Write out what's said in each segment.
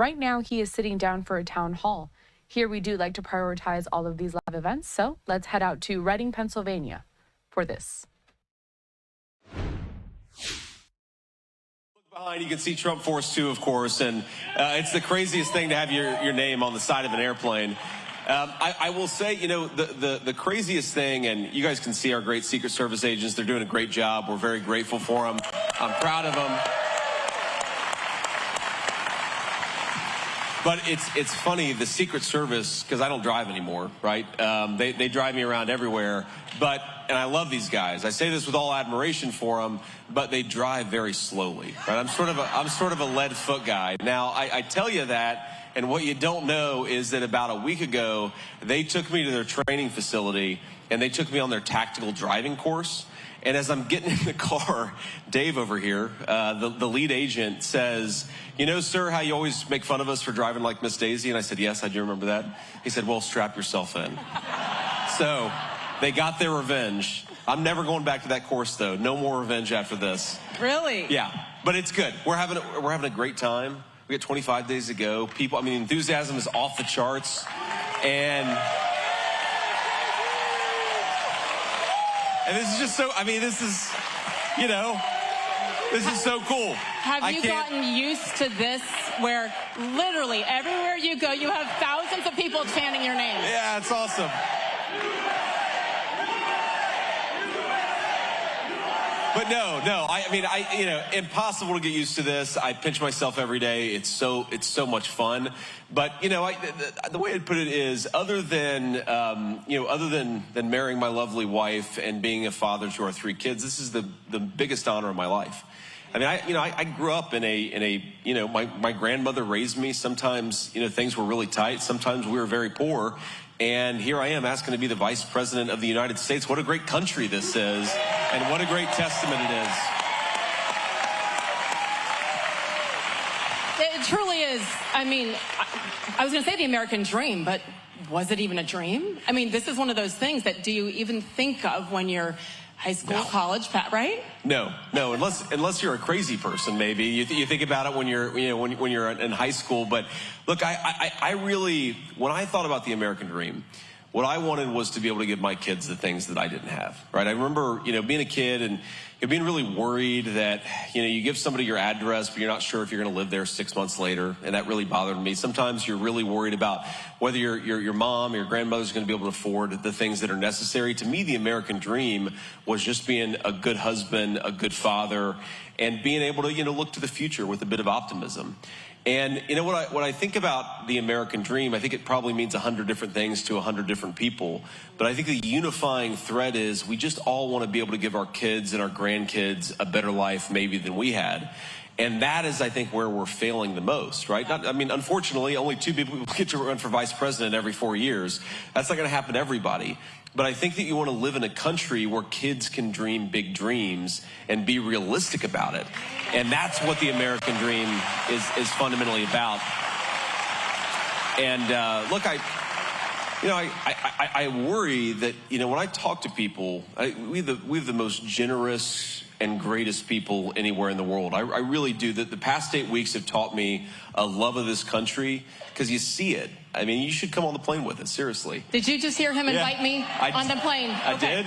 Right now, he is sitting down for a town hall. Here we do like to prioritize all of these live events, so let's head out to Reading, Pennsylvania for this. Behind you can see Trump Force 2, of course, and it's the craziest thing to have your name on the side of an airplane. I will say, you know, the craziest thing, and you guys can see our great Secret Service agents, they're doing a great job. We're very grateful for them. I'm proud of them. But it's funny, the Secret Service, because I don't drive anymore, right? They drive me around everywhere. And I love these guys. I say this with all admiration for them, but they drive very slowly, right? I'm sort of a lead foot guy. Now, I tell you that, and what you don't know is that about a week ago, they took me to their training facility, and they took me on their tactical driving course. And as I'm getting in the car, Dave over here, the lead agent says, "You know, sir, how you always make fun of us for driving like Miss Daisy?" And I said, "Yes, I do remember that." He said, "Well, strap yourself in." So they got their revenge. I'm never going back to that course, though. No more revenge after this. Really? Yeah, but it's good. We're having a great time. We got 25 days to go. People, I mean, enthusiasm is off the charts. And this is just so, I mean, this is, you know, this is so cool. Have you gotten used to this where literally everywhere you go, you have thousands of people chanting your name? Yeah, it's awesome. But no, I mean, you know, impossible to get used to this. I pinch myself every day. It's so much fun. But, you know, the way I'd put it is, other than, you know, other than marrying my lovely wife and being a father to our 3 kids, this is the biggest honor of my life. I mean, I grew up in a, you know, my grandmother raised me. Sometimes, you know, things were really tight. Sometimes we were very poor. And here I am asking to be the Vice President of the United States. What a great country this is, and what a great testament it is. It truly is. I mean, I was going to say the American dream, but was it even a dream? I mean, this is one of those things that do you even think of when you're high school, college, right? No, unless you're a crazy person, maybe you think about it when you're, you know, when you're in high school. But look, I really, when I thought about the American dream, what I wanted was to be able to give my kids the things that I didn't have, right? I remember, you know, being a kid and being really worried that, you know, you give somebody your address, but you're not sure if you're going to live there 6 months later, and that really bothered me. Sometimes you're really worried about whether your mom or your grandmother's going to be able to afford the things that are necessary. To me, the American dream was just being a good husband, a good father, and being able to, you know, look to the future with a bit of optimism. And, you know, what I think about the American dream, I think it probably means 100 different things to 100 different people. But I think the unifying thread is we just all want to be able to give our kids and our grandkids a better life maybe than we had. And that is, I think, where we're failing the most, right? I mean, unfortunately, only 2 people get to run for vice president every 4 years. That's not going to happen to everybody. But I think that you want to live in a country where kids can dream big dreams and be realistic about it. And that's what the American dream is fundamentally about. And look, I worry that, you know, when I talk to people, we have the most generous and greatest people anywhere in the world. I really do. The past 8 weeks have taught me a love of this country because you see it. I mean, you should come on the plane with it, seriously. Did you just hear him invite me on the plane? I did.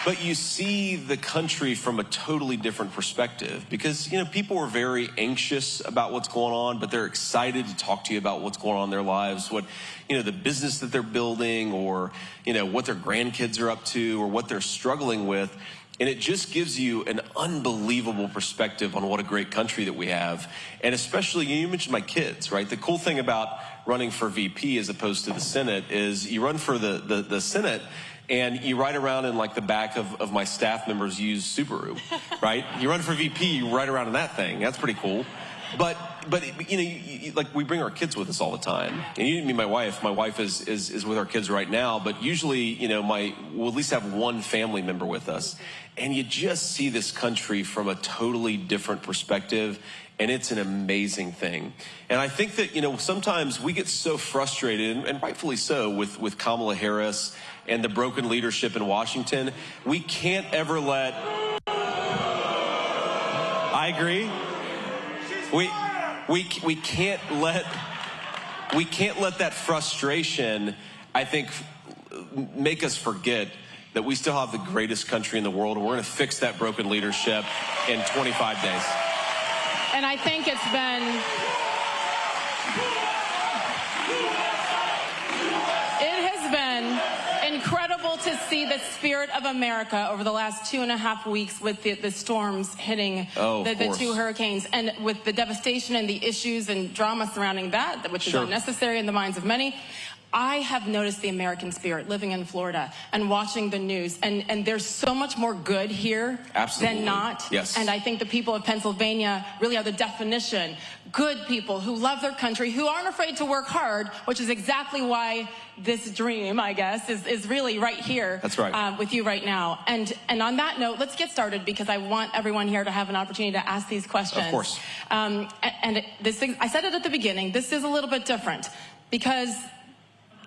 But you see the country from a totally different perspective because, you know, people are very anxious about what's going on, but they're excited to talk to you about what's going on in their lives, what, you know, the business that they're building or, you know, what their grandkids are up to or what they're struggling with. And it just gives you an unbelievable perspective on what a great country that we have. And especially, you mentioned my kids, right? The cool thing about running for VP as opposed to the Senate is you run for the Senate and you ride around in like the back of my staff members' used Subaru, right? You run for VP, you ride around in that thing. That's pretty cool. But you know, like we bring our kids with us all the time. And you didn't mean my wife. My wife is with our kids right now. But usually, you know, we'll at least have one family member with us. And you just see this country from a totally different perspective. And it's an amazing thing. And I think that, you know, sometimes we get so frustrated, and rightfully so, with Kamala Harris and the broken leadership in Washington. We can't ever let... I agree. we can't let that frustration, I think, make us forget that we still have the greatest country in the world, and we're going to fix that broken leadership in 25 days. And I think it's been... incredible to see the spirit of America over the last 2.5 weeks with the storms hitting the two hurricanes, and with the devastation and the issues and drama surrounding that, which is unnecessary in the minds of many. I have noticed the American spirit living in Florida and watching the news, and there's so much more good here than not. Yes. And I think the people of Pennsylvania really are the definition. Good people who love their country, who aren't afraid to work hard, which is exactly why this dream, I guess, is really right here. That's right. With you right now. And on that note, let's get started, because I want everyone here to have an opportunity to ask these questions. Of course. And this thing, I said it at the beginning, this is a little bit different, because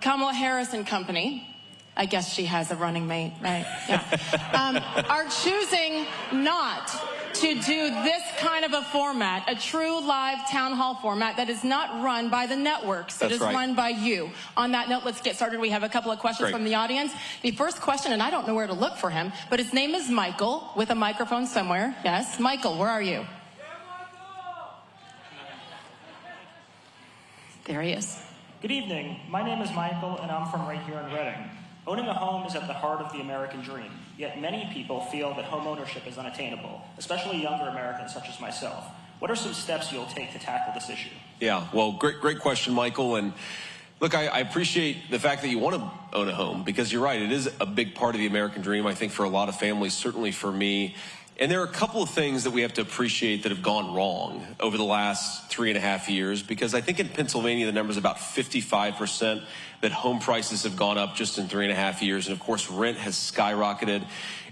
Kamala Harris and company, I guess she has a running mate, right? Yeah. Are choosing not to do this kind of a format, a true live town hall format that is not run by the networks. It is run by you. On that note, let's get started. We have a couple of questions from the audience. The first question, and I don't know where to look for him, but his name is Michael, with a microphone somewhere. Yes, Michael, where are you? There he is. Good evening. My name is Michael, and I'm from right here in Reading. Owning a home is at the heart of the American dream, yet many people feel that home ownership is unattainable, especially younger Americans such as myself. What are some steps you'll take to tackle this issue? Yeah, well, great question, Michael. And look, I appreciate the fact that you want to own a home, because you're right, it is a big part of the American dream, I think, for a lot of families, certainly for me. And there are a couple of things that we have to appreciate that have gone wrong over the last 3.5 years, because I think in Pennsylvania the number is about 55% that home prices have gone up just in 3.5 years. And of course, rent has skyrocketed.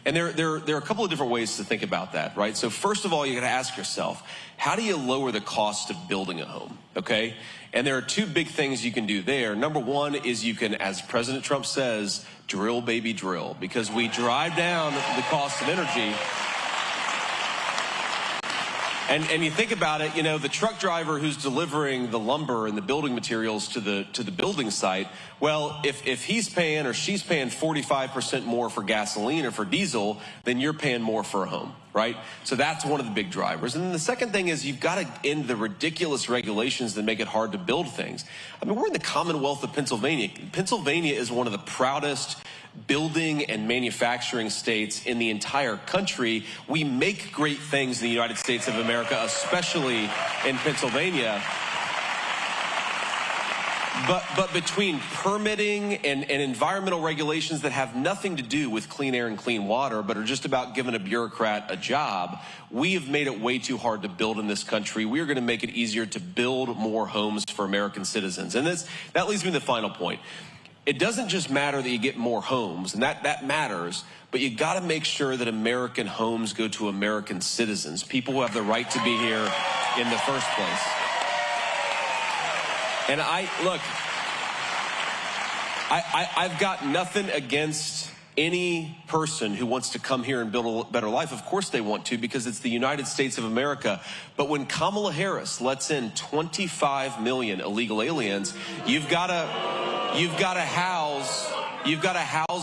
And there are a couple of different ways to think about that, right? So first of all, you got to ask yourself, how do you lower the cost of building a home, okay? And there are two big things you can do there. Number one is you can, as President Trump says, drill, baby, drill, because we drive down the cost of energy. And you think about it, you know, the truck driver who's delivering the lumber and the building materials to the building site, well, if he's paying or she's paying 45% more for gasoline or for diesel, then you're paying more for a home, right? So that's one of the big drivers. And then the second thing is you've got to end the ridiculous regulations that make it hard to build things. I mean, we're in the Commonwealth of Pennsylvania. Pennsylvania is one of the proudest building and manufacturing states in the entire country. We make great things in the United States of America, especially in Pennsylvania. But between permitting and environmental regulations that have nothing to do with clean air and clean water, but are just about giving a bureaucrat a job, we have made it way too hard to build in this country. We are going to make it easier to build more homes for American citizens. And that leads me to the final point. It doesn't just matter that you get more homes, and that matters, but you got to make sure that American homes go to American citizens, people who have the right to be here in the first place. And I've got nothing against any person who wants to come here and build a better life. Of course they want to, because it's the United States of America. But when Kamala Harris lets in 25 million illegal aliens, you've got to house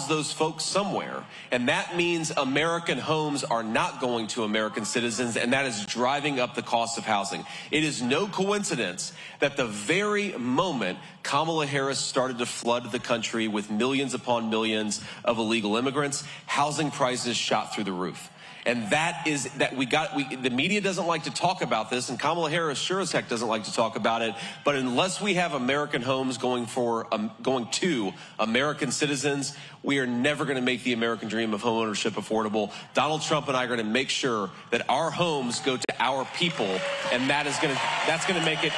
those folks somewhere. And that means American homes are not going to American citizens, and that is driving up the cost of housing. It is no coincidence that the very moment Kamala Harris started to flood the country with millions upon millions of illegal immigrants, housing prices shot through the roof. And the media doesn't like to talk about this, and Kamala Harris sure as heck doesn't like to talk about it. But unless we have American homes going to American citizens, we are never going to make the American dream of home ownership affordable. Donald Trump and I are going to make sure that our homes go to our people, and that's going to make it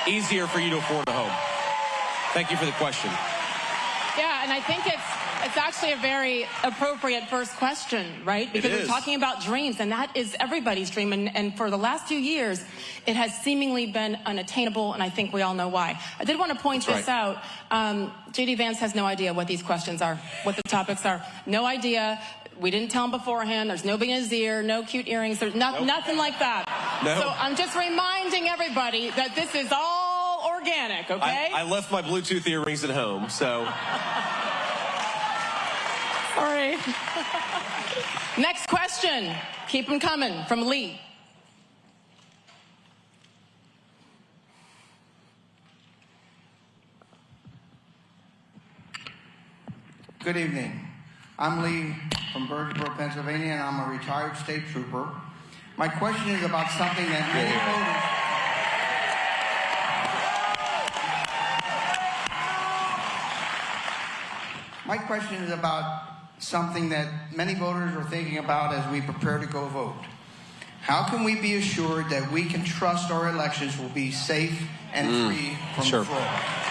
easier for you to afford a home. Thank you for the question. Yeah, and I think it's actually a very appropriate first question, right? Because we're talking about dreams, and that is everybody's dream. And for the last few years, it has seemingly been unattainable, and I think we all know why. I did want to point this out. JD Vance has no idea what these questions are, what the topics are. No idea. We didn't tell him beforehand. There's nobody in his ear, no cute earrings. There's nothing like that. No. So I'm just reminding everybody that this is all organic, okay? I left my Bluetooth earrings at home, so. Sorry. Next question. Keep them coming from Lee. Good evening. I'm Lee from Birdsboro, Pennsylvania, and I'm a retired state trooper. My question is about something that many voters... My question is about something that many voters are thinking about as we prepare to go vote. How can we be assured that we can trust our elections will be safe and free from fraud?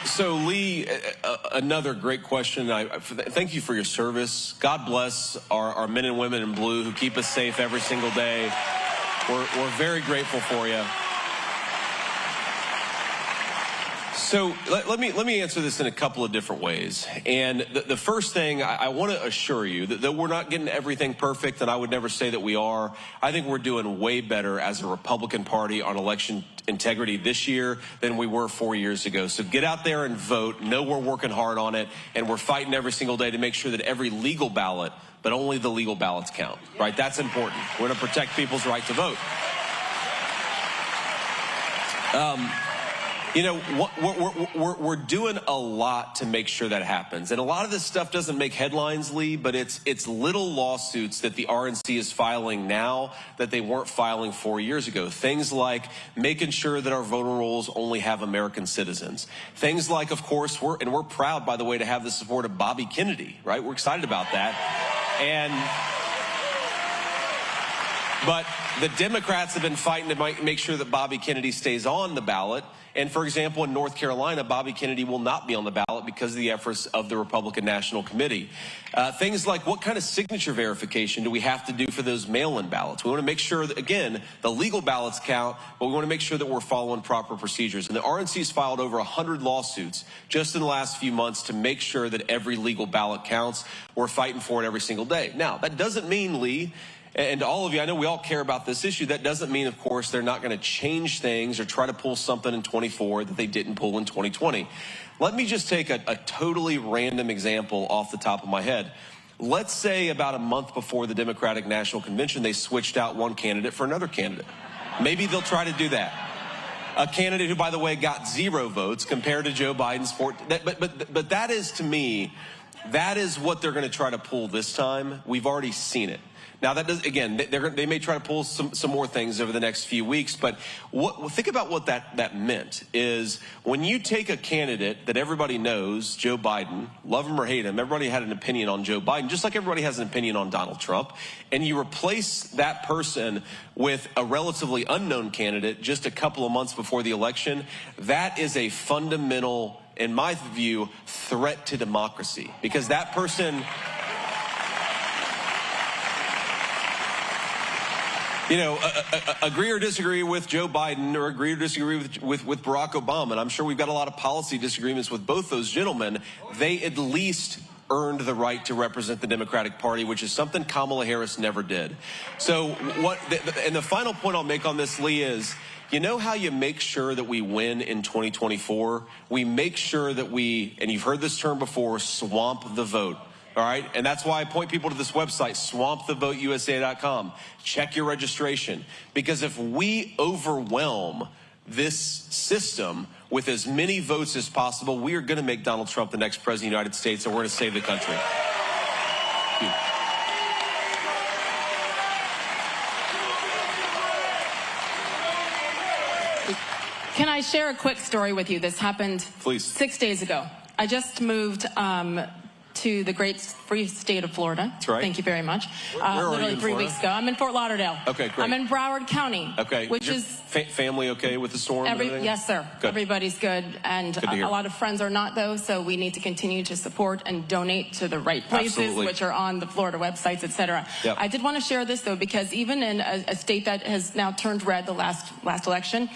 So Lee, another great question. Thank you for your service. God bless our men and women in blue who keep us safe every single day. We're very grateful for you. So let me answer this in a couple of different ways. And the first thing, I want to assure you that we're not getting everything perfect, and I would never say that we are. I think we're doing way better as a Republican Party on election integrity this year than we were 4 years ago. So get out there and vote. Know we're working hard on it, and we're fighting every single day to make sure that every legal ballot, but only the legal ballots count, right? That's important. We're going to protect people's right to vote. You know, we're doing a lot to make sure that happens. And a lot of this stuff doesn't make headlines, Lee, but it's little lawsuits that the RNC is filing now that they weren't filing 4 years ago. Things like making sure that our voter rolls only have American citizens. Things like, of course, we're proud, by the way, to have the support of Bobby Kennedy, right? We're excited about that. But the Democrats have been fighting to make sure that Bobby Kennedy stays on the ballot. And for example, in North Carolina, Bobby Kennedy will not be on the ballot because of the efforts of the Republican National Committee. Things like what kind of signature verification do we have to do for those mail-in ballots? We want to make sure that, again, the legal ballots count, but we want to make sure that we're following proper procedures. And the RNC's filed over 100 lawsuits just in the last few months to make sure that every legal ballot counts. We're fighting for it every single day. Now, that doesn't mean, Lee, and to all of you, I know we all care about this issue. That doesn't mean, of course, they're not going to change things or try to pull something in 24 that they didn't pull in 2020. Let me just take a totally random example off the top of my head. Let's say about a month before the Democratic National Convention, they switched out one candidate for another candidate. Maybe they'll try to do that. A candidate who, by the way, got 0 votes compared to Joe Biden's 4. But that is, to me, that is what they're going to try to pull this time. We've already seen it. Now, that does, again, they may try to pull some more things over the next few weeks, but think about what that meant is when you take a candidate that everybody knows, Joe Biden, love him or hate him, everybody had an opinion on Joe Biden, just like everybody has an opinion on Donald Trump, and you replace that person with a relatively unknown candidate just a couple of months before the election, that is a fundamental, in my view, threat to democracy, because that person... You know, agree or disagree with Joe Biden or agree or disagree with Barack Obama, and I'm sure we've got a lot of policy disagreements with both those gentlemen, they at least earned the right to represent the Democratic Party, which is something Kamala Harris never did. So and the final point I'll make on this, Lee, is, you know how you make sure that we win in 2024? We make sure that we, and you've heard this term before, swamp the vote. All right, and that's why I point people to this website, swampthevoteusa.com. Check your registration, because if we overwhelm this system with as many votes as possible, we are going to make Donald Trump the next president of the United States, and we're going to save the country. Can I share a quick story with you? This happened 6 days ago. I just moved to the great free state of Florida. That's right. Thank you very much. Where literally 3 weeks ago. I'm in Fort Lauderdale. Okay, great. I'm in Broward County. Okay. Which is family okay with the storm? Yes, sir. Good. Everybody's good, and a lot of friends are not, though. So we need to continue to support and donate to the right places, Absolutely. which are on the Florida websites, etc. Yep. I did want to share this, though, because even in a state that has now turned red, the last election.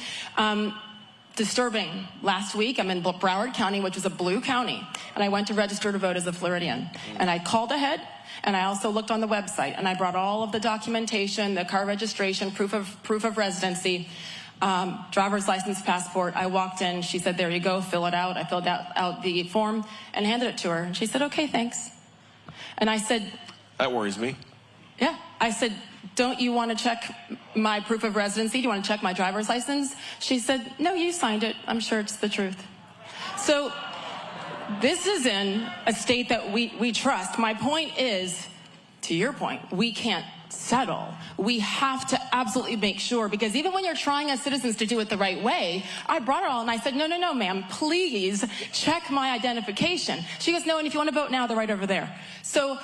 disturbing. Last week, I'm in Broward County, which is a blue county, and I went to register to vote as a Floridian. And I called ahead, and I also looked on the website, and I brought all of the documentation, the car registration, proof of residency, driver's license, passport. I walked in, she said, there you go, fill it out. I filled out the form and handed it to her. And she said, okay, thanks. And I said, that worries me. Yeah. I said, don't you want to check my proof of residency? Do you want to check my driver's license? She said, no, you signed it. I'm sure it's the truth. So this is in a state that we trust. My point is, to your point, we can't settle. We have to absolutely make sure, because even when you're trying as citizens to do it the right way, I brought her all and I said, no, ma'am, please check my identification. She goes, no, and if you want to vote now, they're right over there. So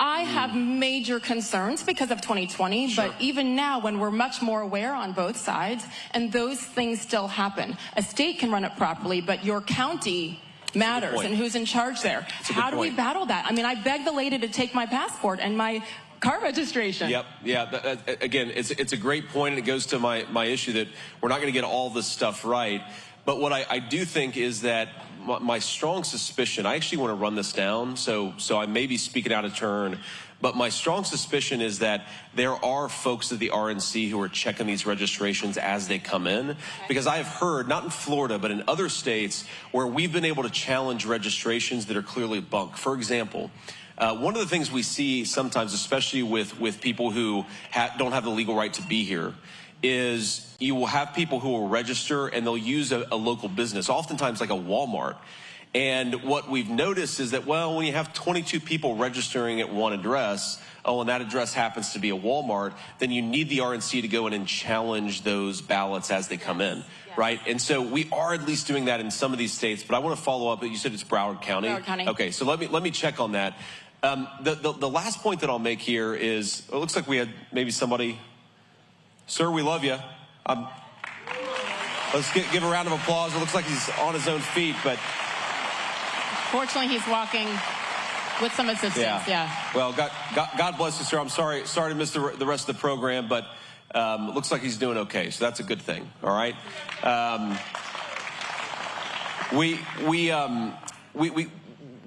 I have major concerns because of 2020, sure. But even now when we're much more aware on both sides, and those things still happen. A state can run it properly, but your county matters and who's in charge there. How do we battle that? I mean, I begged the lady to take my passport and my car registration. Yep. Yeah. Again, it's a great point, and it goes to my issue that we're not going to get all this stuff right. But what I do think is that my strong suspicion, I actually want to run this down, so I may be speaking out of turn, but my strong suspicion is that there are folks at the RNC who are checking these registrations as they come in. Because I have heard, not in Florida, but in other states, where we've been able to challenge registrations that are clearly bunk. For example, one of the things we see sometimes, especially with people who don't have the legal right to be here, is you will have people who will register and they'll use a local business, oftentimes like a Walmart. And what we've noticed is that, well, when you have 22 people registering at one address, and that address happens to be a Walmart, then you need the RNC to go in and challenge those ballots as they come in, right? And so we are at least doing that in some of these states, but I want to follow up. You said it's Broward County. Broward County. Okay, so let me check on that. The last point that I'll make here is, it looks like we had maybe somebody. Sir, we love you. Let's give a round of applause. It looks like he's on his own feet, but fortunately he's walking with some assistance. Yeah. Well, God bless you, sir. I'm sorry to miss the rest of the program, but it looks like he's doing okay, so that's a good thing. All right.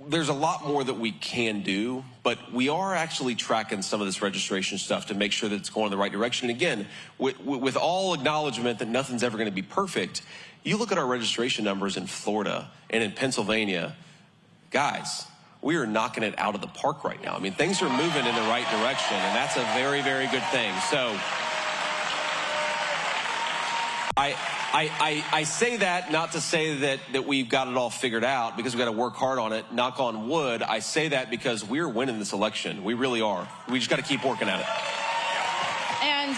There's a lot more that we can do, but we are actually tracking some of this registration stuff to make sure that it's going in the right direction. And again, with all acknowledgement that nothing's ever going to be perfect, you look at our registration numbers in Florida and in Pennsylvania, guys, we are knocking it out of the park right now. I mean, things are moving in the right direction, and that's a very, very good thing. So I say that not to say that we've got it all figured out, because we've got to work hard on it, knock on wood. I say that because we're winning this election. We really are. We just got to keep working at it. And,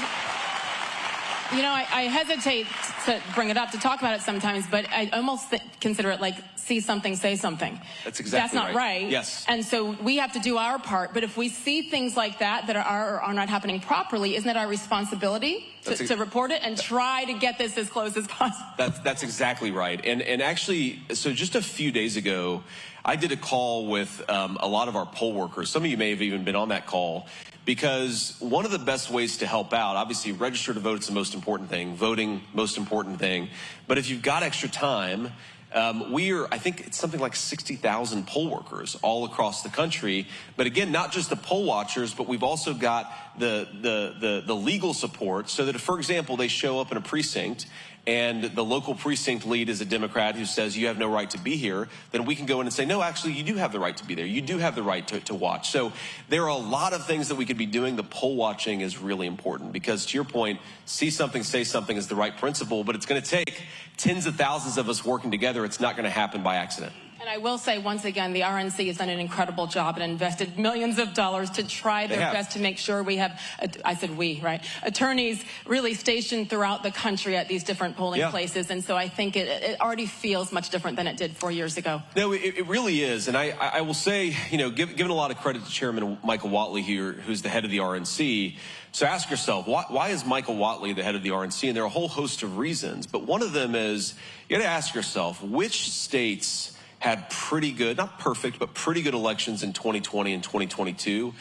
you know, I hesitate to bring it up, to talk about it sometimes, but I almost consider it like see something, say something. That's exactly That's not right. Yes. And so we have to do our part. But if we see things like that are or are not happening properly, isn't it our responsibility to report it and try to get this as close as possible? That's exactly right. And actually, so just a few days ago, I did a call with a lot of our poll workers. Some of you may have even been on that call, because one of the best ways to help out, obviously register to vote is the most important thing, voting most important thing. But if you've got extra time, I think it's something like 60,000 poll workers all across the country. But again, not just the poll watchers, but we've also got the legal support, so that if, for example, they show up in a precinct and the local precinct lead is a Democrat who says you have no right to be here, then we can go in and say, no, actually, you do have the right to be there. You do have the right to watch. So there are a lot of things that we could be doing. The poll watching is really important, because to your point, see something, say something is the right principle, but it's going to take tens of thousands of us working together. It's not going to happen by accident. And I will say, once again, the RNC has done an incredible job and invested millions of dollars to try their best to make sure we have, I said we, right, attorneys really stationed throughout the country at these different polling places. And so I think it already feels much different than it did 4 years ago. No, it really is. And I will say, you know, giving a lot of credit to Chairman Michael Whatley here, who's the head of the RNC. So ask yourself, why is Michael Whatley the head of the RNC? And there are a whole host of reasons. But one of them is, you got to ask yourself, which states had pretty good, not perfect, but pretty good elections in 2020 and 2022.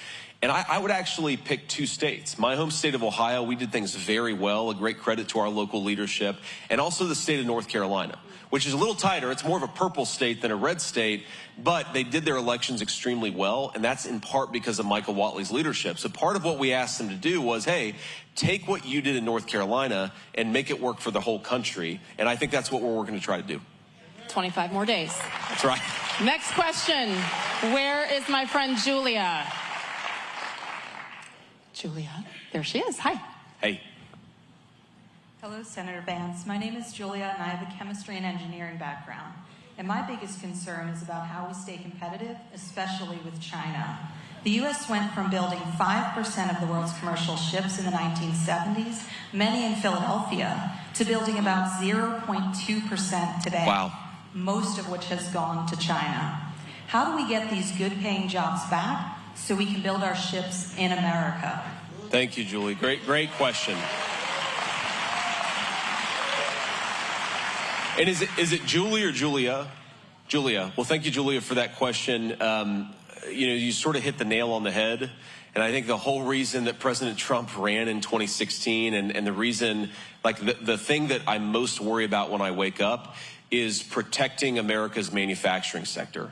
And I would actually pick two states. My home state of Ohio, we did things very well, a great credit to our local leadership, and also the state of North Carolina, which is a little tighter. It's more of a purple state than a red state, but they did their elections extremely well, and that's in part because of Michael Whatley's leadership. So part of what we asked them to do was, hey, take what you did in North Carolina and make it work for the whole country, and I think that's what we're working to try to do. 25 more days. That's right. Next question. Where is my friend Julia? Julia, there she is. Hi. Hey. Hello, Senator Vance. My name is Julia, and I have a chemistry and engineering background. And my biggest concern is about how we stay competitive, especially with China. The U.S. went from building 5% of the world's commercial ships in the 1970s, many in Philadelphia, to building about 0.2% today. Wow. Most of which has gone to China. How do we get these good-paying jobs back so we can build our ships in America? Thank you, Julie. Great question. And is it Julie or Julia? Julia. Well, thank you, Julia, for that question. You know, you sort of hit the nail on the head. And I think the whole reason that President Trump ran in 2016 and the reason, like the thing that I most worry about when I wake up is protecting America's manufacturing sector.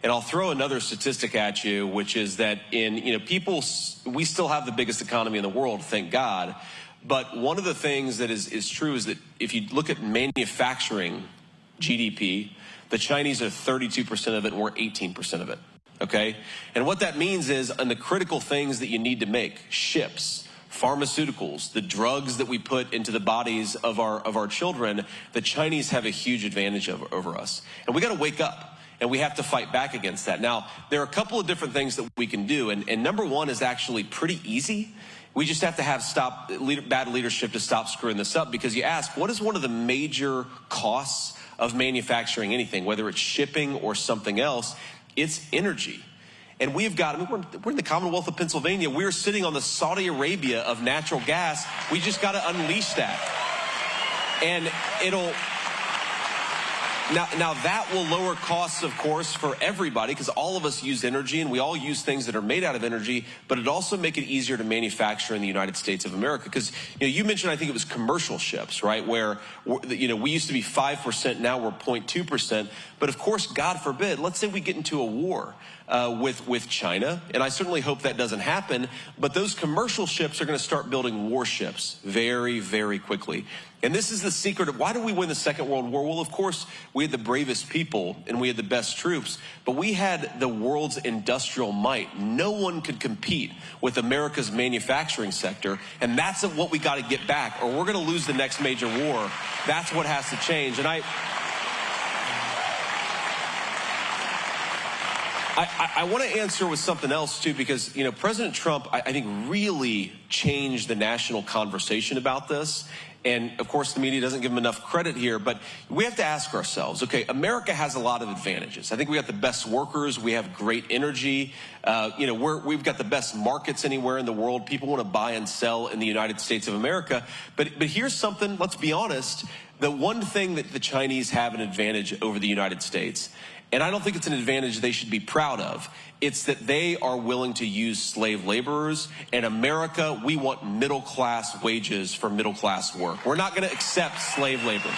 And I'll throw another statistic at you, which is that we still have the biggest economy in the world, thank God. But one of the things that is true is that if you look at manufacturing GDP, the Chinese are 32% of it and we're 18% of it, okay? And what that means is on the critical things that you need to make, ships, pharmaceuticals, the drugs that we put into the bodies of our children, the Chinese have a huge advantage over us. And we got to wake up and we have to fight back against that. Now, there are a couple of different things that we can do. And number one is actually pretty easy. We just have to have bad leadership to stop screwing this up, because you ask, what is one of the major costs of manufacturing anything, whether it's shipping or something else? It's energy. And we've got, I mean, we're in the Commonwealth of Pennsylvania. We're sitting on the Saudi Arabia of natural gas. We just got to unleash that. And it'll, now that will lower costs, of course, for everybody, because all of us use energy and we all use things that are made out of energy, but it also make it easier to manufacture in the United States of America. Because, you mentioned, I think it was commercial ships, right? Where, we used to be 5%, now we're 0.2%. But of course, God forbid, let's say we get into a war with China, and I certainly hope that doesn't happen, but those commercial ships are going to start building warships very, very quickly. And this is the secret of why did we win the Second World War? Well, of course, we had the bravest people and we had the best troops, but we had the world's industrial might. No one could compete with America's manufacturing sector, and that's what we got to get back, or we're going to lose the next major war. That's what has to change. And I want to answer with something else, too, because, President Trump, I think, really changed the national conversation about this. And, of course, the media doesn't give him enough credit here. But we have to ask ourselves, okay, America has a lot of advantages. I think we got the best workers. We have great energy. We've got the best markets anywhere in the world. People want to buy and sell in the United States of America. But here's something, let's be honest. The one thing that the Chinese have an advantage over the United States, and I don't think it's an advantage they should be proud of, it's that they are willing to use slave laborers. In America, we want middle-class wages for middle-class work. We're not going to accept slave labor.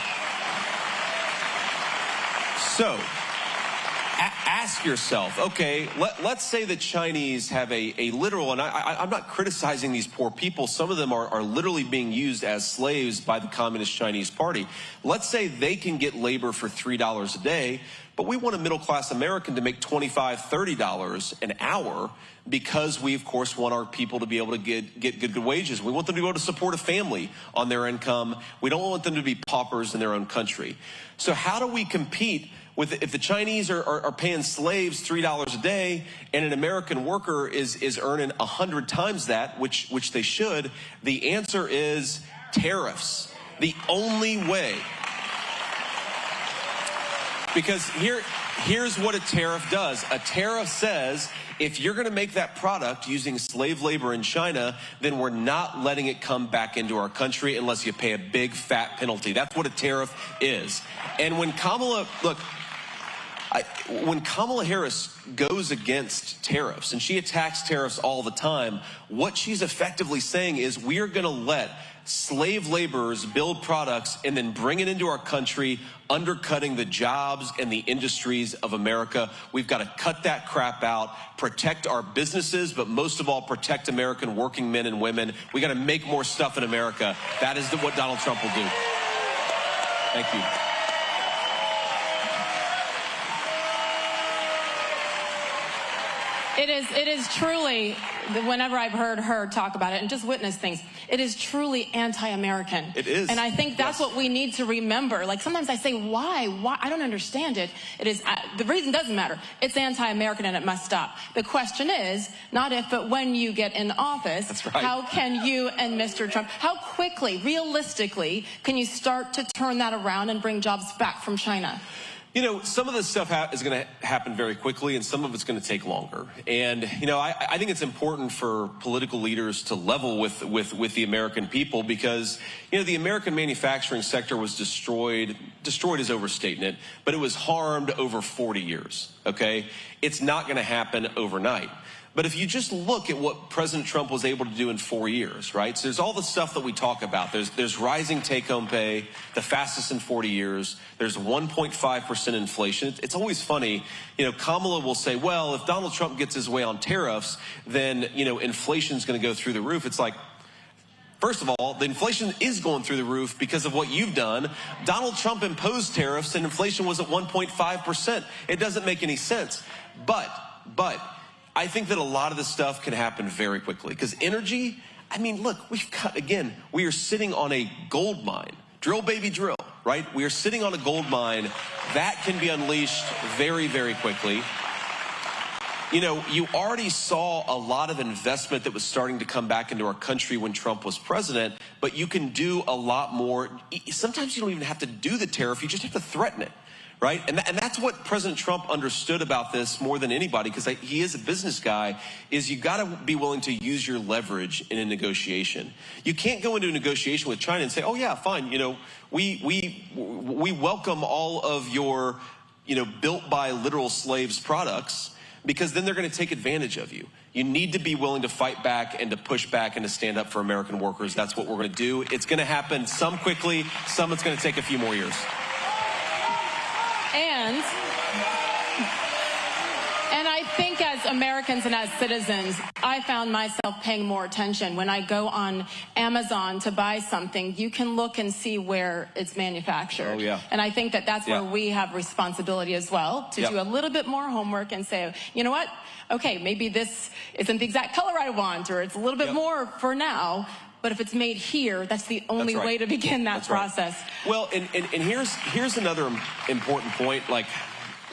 So, ask yourself, okay, let's say the Chinese have a literal, and I'm not criticizing these poor people. Some of them are literally being used as slaves by the Communist Chinese Party. Let's say they can get labor for $3 a day, but we want a middle-class American to make $25, $30 an hour, because we, of course, want our people to be able to get good wages. We want them to be able to support a family on their income. We don't want them to be paupers in their own country. So how do we compete with, if the Chinese are paying slaves $3 a day and an American worker is earning 100 times that, which they should? The answer is tariffs. The only way. Because here's what a tariff does. A tariff says, if you're going to make that product using slave labor in China, then we're not letting it come back into our country unless you pay a big fat penalty. That's what a tariff is. And when Kamala, look, when Kamala Harris goes against tariffs, and she attacks tariffs all the time, what she's effectively saying is we are going to let slave laborers build products and then bring it into our country, undercutting the jobs and the industries of America. We've got to cut that crap out, protect our businesses, but most of all, protect American working men and women. We got to make more stuff in America. That is what Donald Trump will do. Thank you. It is truly, whenever I've heard her talk about it and just witness things, it is truly anti-American. It is. And I think that's what we need to remember. Like, sometimes I say, why? I don't understand it. It is, the reason doesn't matter. It's anti-American and it must stop. The question is, not if, but when you get in office, that's right. How can you and Mr. Trump, how quickly, realistically, can you start to turn that around and bring jobs back from China? You know, some of this stuff is going to happen very quickly, and some of it's going to take longer. And, you know, I think it's important for political leaders to level with the American people because, you know, the American manufacturing sector was destroyed is overstating it, but it was harmed over 40 years, okay? It's not going to happen overnight. But if you just look at what President Trump was able to do in 4 years, right? So there's all the stuff that we talk about. There's rising take-home pay, the fastest in 40 years. There's 1.5% inflation. It's always funny, you know, Kamala will say, well, if Donald Trump gets his way on tariffs, then, you know, inflation's going to go through the roof. It's like, first of all, the inflation is going through the roof because of what you've done. Donald Trump imposed tariffs and inflation was at 1.5%. It doesn't make any sense. But I think that a lot of this stuff can happen very quickly because energy, I mean, look, we are sitting on a gold mine. Drill, baby, drill, right? We are sitting on a gold mine that can be unleashed very, very quickly. You know, you already saw a lot of investment that was starting to come back into our country when Trump was president, but you can do a lot more. Sometimes you don't even have to do the tariff, you just have to threaten it. Right? And that's what President Trump understood about this more than anybody, because he is a business guy, is you got to be willing to use your leverage in a negotiation. You can't go into a negotiation with China and say, oh, yeah, fine. You know, we welcome all of your, you know, built by literal slaves products, because then they're going to take advantage of you. You need to be willing to fight back and to push back and to stand up for American workers. That's what we're going to do. It's going to happen some quickly, some it's going to take a few more years. And I think as Americans and as citizens, I found myself paying more attention. When I go on Amazon to buy something, you can look and see where it's manufactured. Oh, yeah. And I think that that's where we have responsibility as well, to do a little bit more homework and say, you know what? Okay, maybe this isn't the exact color I want, or it's a little bit more for now. But if it's made here, that's the only way to begin that process. Right. Well, and here's another important point. Like,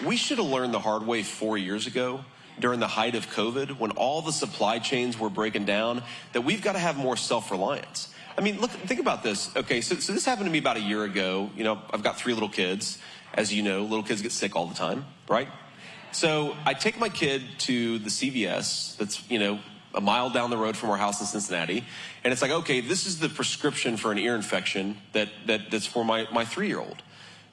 we should have learned the hard way 4 years ago during the height of COVID, when all the supply chains were breaking down, that we've got to have more self-reliance. I mean, look, think about this. Okay, so this happened to me about a year ago. You know, I've got 3 little kids. As you know, little kids get sick all the time, right? So I take my kid to the CVS that's, you know, a mile down the road from our house in Cincinnati. And it's like, okay, this is the prescription for an ear infection that's for my 3-year-old.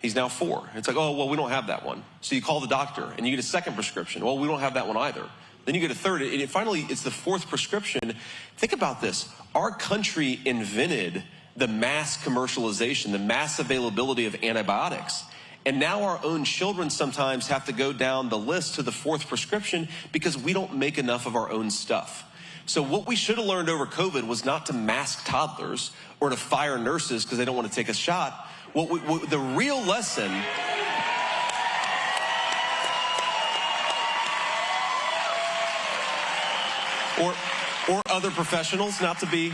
He's now 4. It's like, oh, well, we don't have that one. So you call the doctor and you get a second prescription. Well, we don't have that one either. Then you get a third, and finally it's the 4th prescription. Think about this. Our country invented the mass commercialization, the mass availability of antibiotics. And now our own children sometimes have to go down the list to the 4th prescription because we don't make enough of our own stuff. So what we should have learned over COVID was not to mask toddlers or to fire nurses because they don't want to take a shot. The real lesson or other professionals, not to be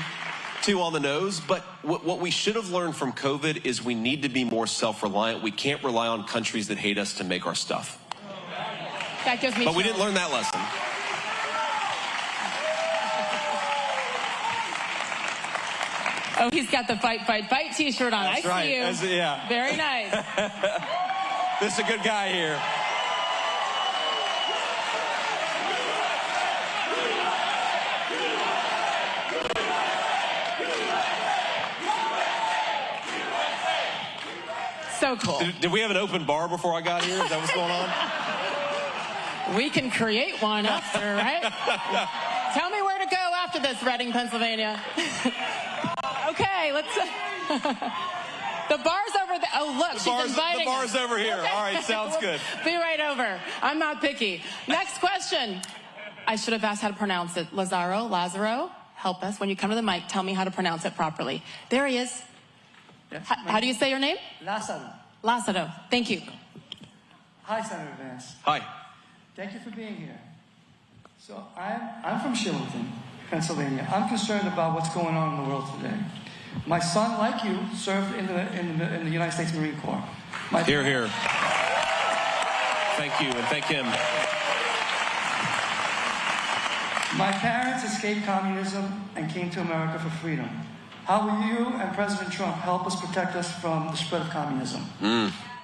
too on the nose, but what we should have learned from COVID is we need to be more self-reliant. We can't rely on countries that hate us to make our stuff. That gives me But we didn't learn that lesson. Oh, he's got the Fight, Fight, Fight t-shirt on. That's I see you. That's, yeah. Very nice. This is a good guy here. So cool. Did we have an open bar before I got here? Is that what's going on? We can create one after, right? Tell me where to go after this, Reading, Pennsylvania. Okay, let's... The bar's over there. Oh, look, she's inviting The bar's us. over here. Okay. All right, sounds good. Be right over. I'm not picky. Next question. I should have asked how to pronounce it. Lazaro, help us. When you come to the mic, tell me how to pronounce it properly. There he is. Yes, How do you say your name? Lazaro. Thank you. Hi, Senator Vance. Hi. Thank you for being here. So I'm from Shillington, Pennsylvania. I'm concerned about what's going on in the world today. My son, like you, served in the United States Marine Corps. Hear, hear. Thank you, and thank him. My parents escaped communism and came to America for freedom. How will you and President Trump help us protect us from the spread of communism?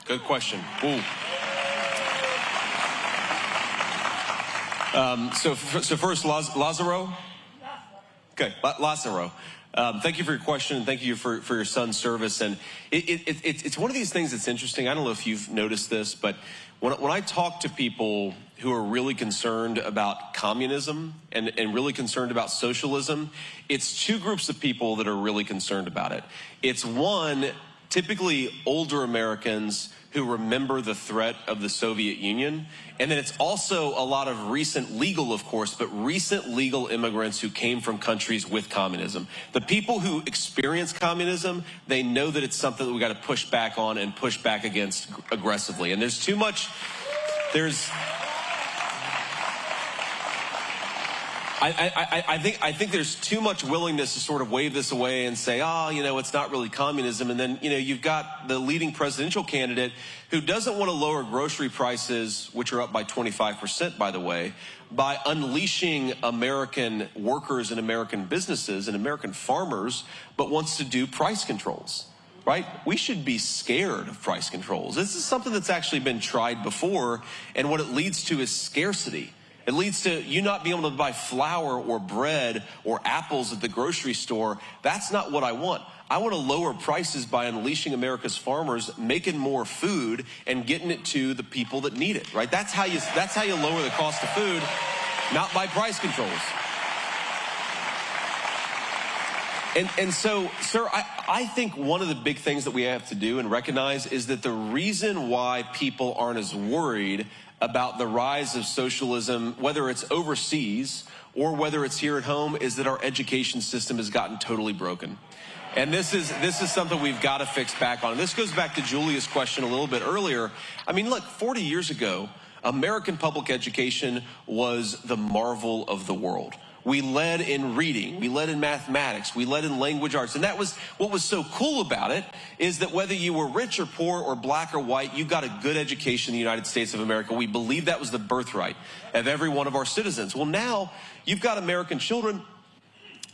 Good question. Ooh. So first, Lazaro? Okay, Lazaro. Thank you for your question, and thank you for your son's service. And it's one of these things that's interesting. I don't know if you've noticed this, but when I talk to people who are really concerned about communism and really concerned about socialism, it's two groups of people that are really concerned about it. It's one, typically older Americans who remember the threat of the Soviet Union. And then it's also a lot of recent legal, of course, but recent legal immigrants who came from countries with communism. The people who experience communism, they know that it's something that we got to push back on and push back against aggressively. And there's too much, I think there's too much willingness to sort of wave this away and say, oh, you know, it's not really communism. And then, you know, you've got the leading presidential candidate who doesn't want to lower grocery prices, which are up by 25%, by the way, by unleashing American workers and American businesses and American farmers, but wants to do price controls. Right? We should be scared of price controls. This is something that's actually been tried before, and what it leads to is scarcity. It leads to you not being able to buy flour or bread or apples at the grocery store. That's not what I want. I want to lower prices by unleashing America's farmers, making more food and getting it to the people that need it, right? That's how you lower the cost of food, not by price controls. And so, sir, I think one of the big things that we have to do and recognize is that the reason why people aren't as worried about the rise of socialism, whether it's overseas or whether it's here at home, is that our education system has gotten totally broken. And this is something we've got to fix back on. And this goes back to Julia's question a little bit earlier. I mean, look, 40 years ago, American public education was the marvel of the world. We led in reading, we led in mathematics, we led in language arts. And that was what was so cool about it, is that whether you were rich or poor or black or white, you got a good education in the United States of America. We believed that was the birthright of every one of our citizens. Well, now you've got American children.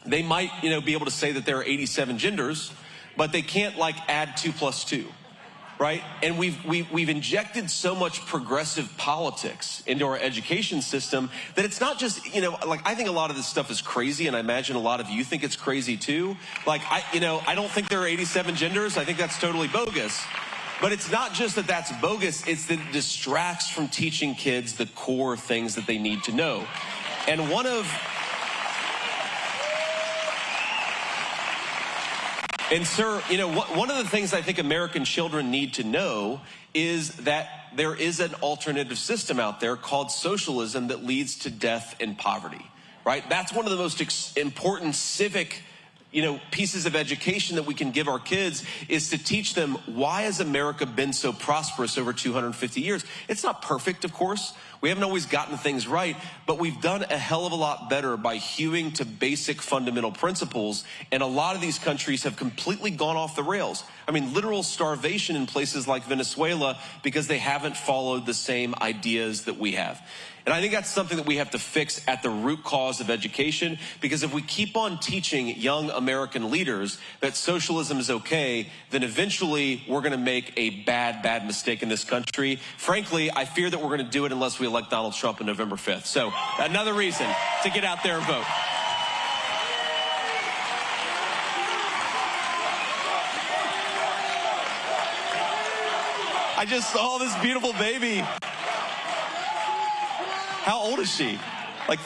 They might, be able to say that there are 87 genders, but they can't add 2 plus 2. Right? And we've injected so much progressive politics into our education system that it's not just, I think a lot of this stuff is crazy, and I imagine a lot of you think it's crazy too. I don't think there are 87 genders. I think that's totally bogus. But it's not just that that's bogus, it's that it distracts from teaching kids the core things that they need to know. And one of the things I think American children need to know is that there is an alternative system out there called socialism that leads to death and poverty, right? That's one of the most important civic, pieces of education that we can give our kids, is to teach them, why has America been so prosperous over 250 years? It's not perfect, of course. We haven't always gotten things right, but we've done a hell of a lot better by hewing to basic fundamental principles, and a lot of these countries have completely gone off the rails. I mean, literal starvation in places like Venezuela because they haven't followed the same ideas that we have. And I think that's something that we have to fix at the root cause of education, because if we keep on teaching young American leaders that socialism is okay, then eventually we're going to make a bad mistake in this country. Frankly, I fear that we're going to do it unless we elect Donald Trump on November 5th. So another reason to get out there and vote. I just saw this beautiful baby. How old is she? Like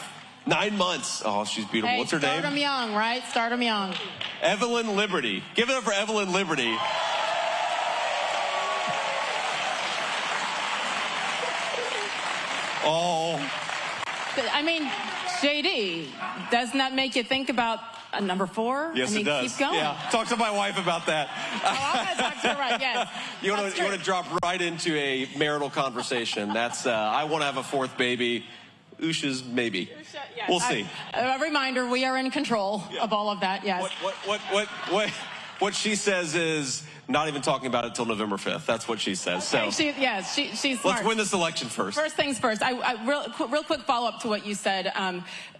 9 months. Oh, she's beautiful. Hey, What's her name? Start them young, right? Start them young. Evelyn Liberty. Give it up for Evelyn Liberty. Oh. I mean, JD, doesn't that make you think about a number 4? Yes, I mean, it does. Keep going. Yeah. Talk to my wife about that. Oh, I'm going to talk to her, right? Yes. You want to drop right into a marital conversation. That's, I want to have a 4th baby. Usha's maybe. Yes. We'll see. A reminder, we are in control of all of that, yes. What she says is not even talking about it till November 5th. That's what she says. Okay, So she's smart. let's win this election first. First things first. Real quick follow-up to what you said.